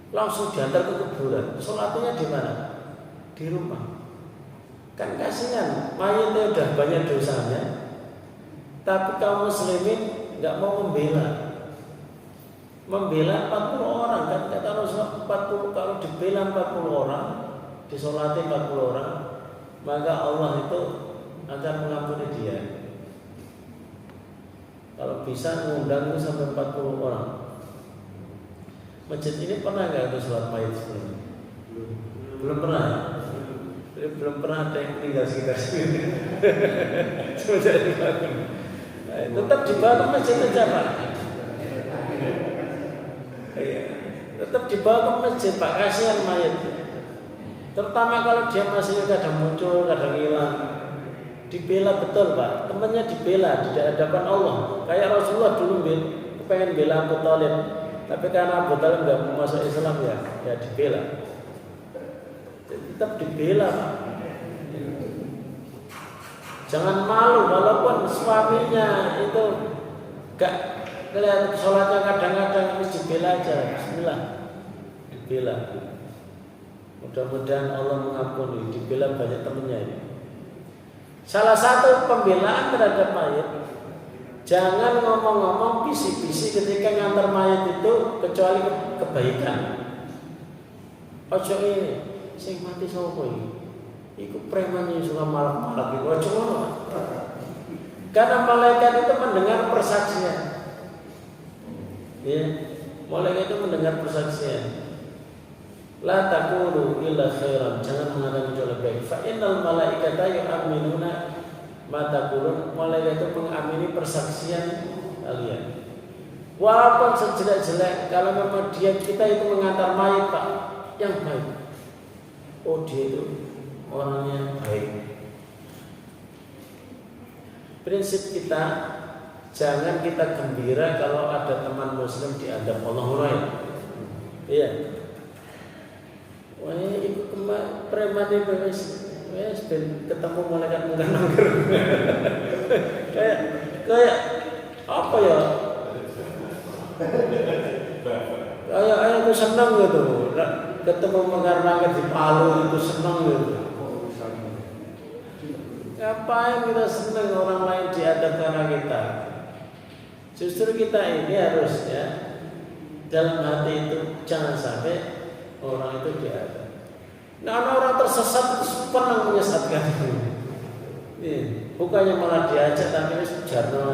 langsung diantar ke kuburan. Sholatnya di mana? Di rumah. Kan kasihan, mayatnya udah banyak dosanya, tapi kaum muslimin nggak mau membela 40 orang kan kata Rasulullah, 40 kalau dibela 40 orang, disolati 40 orang, maka Allah itu akan mengampuni dia. Kalau bisa mengundang itu sampai 40 orang. Masjid ini pernah nggak ada sholat mayat sebelumnya? Belum pernah. Jadi belum pernah ada yang tinggal sekitar sini. Tetap dibawa ke masjid aja Pak. Tetap dibawa ke masjid Pak, kasihan mayat. Terutama kalau dia masih kadang muncul, kadang hilang. Dibela betul Pak, temannya dibela di hadapan Allah. Kayak Rasulullah dulu pengen bela Abu Thalib, tapi karena Abu Thalib nggak mau masuk Islam ya dibela. Tetap dibela Pak. Jangan malu walaupun suaminya itu gak Kalian sholatnya kadang-kadang harus dibela aja. Bismillah. Dibela. Mudah-mudahan Allah mengampuni. Dibela banyak temennya ini. Salah satu pembelaan terhadap mayat, jangan ngomong-ngomong bisik-bisik ketika ngantar mayat itu kecuali kebaikan. Ojo ini, sing mati sapa iki? Iku preman yang suka malak-malak iku ojo ngono. Karena malaikat itu mendengar persaksian. Ya, malaikat itu mendengar persaksian. La taqulu illa khairan, jangan mengatakan kecuali baik. Fa innal malaikata yu'minuna ma taqulun, malaikat itu mengamini persaksian kalian. Walaupun sejelek-jelek, kalau memang kita itu mengantar mayat Pak, yang baik. Oh dia itu orangnya baik. Prinsip kita, jangan kita gembira kalau ada teman muslim diadab Allah lain. Iya. Wah, ikut preman itu wes ketemu malaikat mungkar-mungkar. kayak apa ya? Kayak aku senang gitu. Ketemu mungkar-mungkar di Palu itu senang gitu. Ngapain kita senang orang lain diadab karena kita? Justru kita ini harusnya dalam hati itu jangan sampai orang itu diadab. Nah, orang tersesat itu pernah menyesatkan. Bukannya malah diajak tapi jarno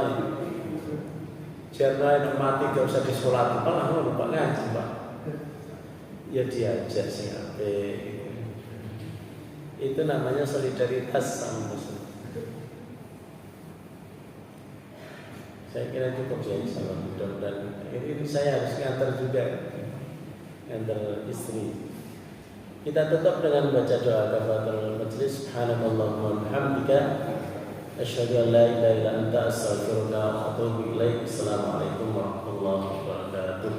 yang mati gak usah disolati, malah lupa ngaji Pak. Ya diajak sing apik. Itu namanya solidaritas sama muslim. Saya kira cukup ya insyaallah. Mudah-mudahan ini saya harus ngantar juga. Antar istri. Kita tutup dengan baca doa kafaratul majlis. Subhanallahumma wa bihamdika asyhadu an la ilaha illa anta astaghfiruka wa atubu ilaik. Assalamualaikum warahmatullahi wabarakatuh.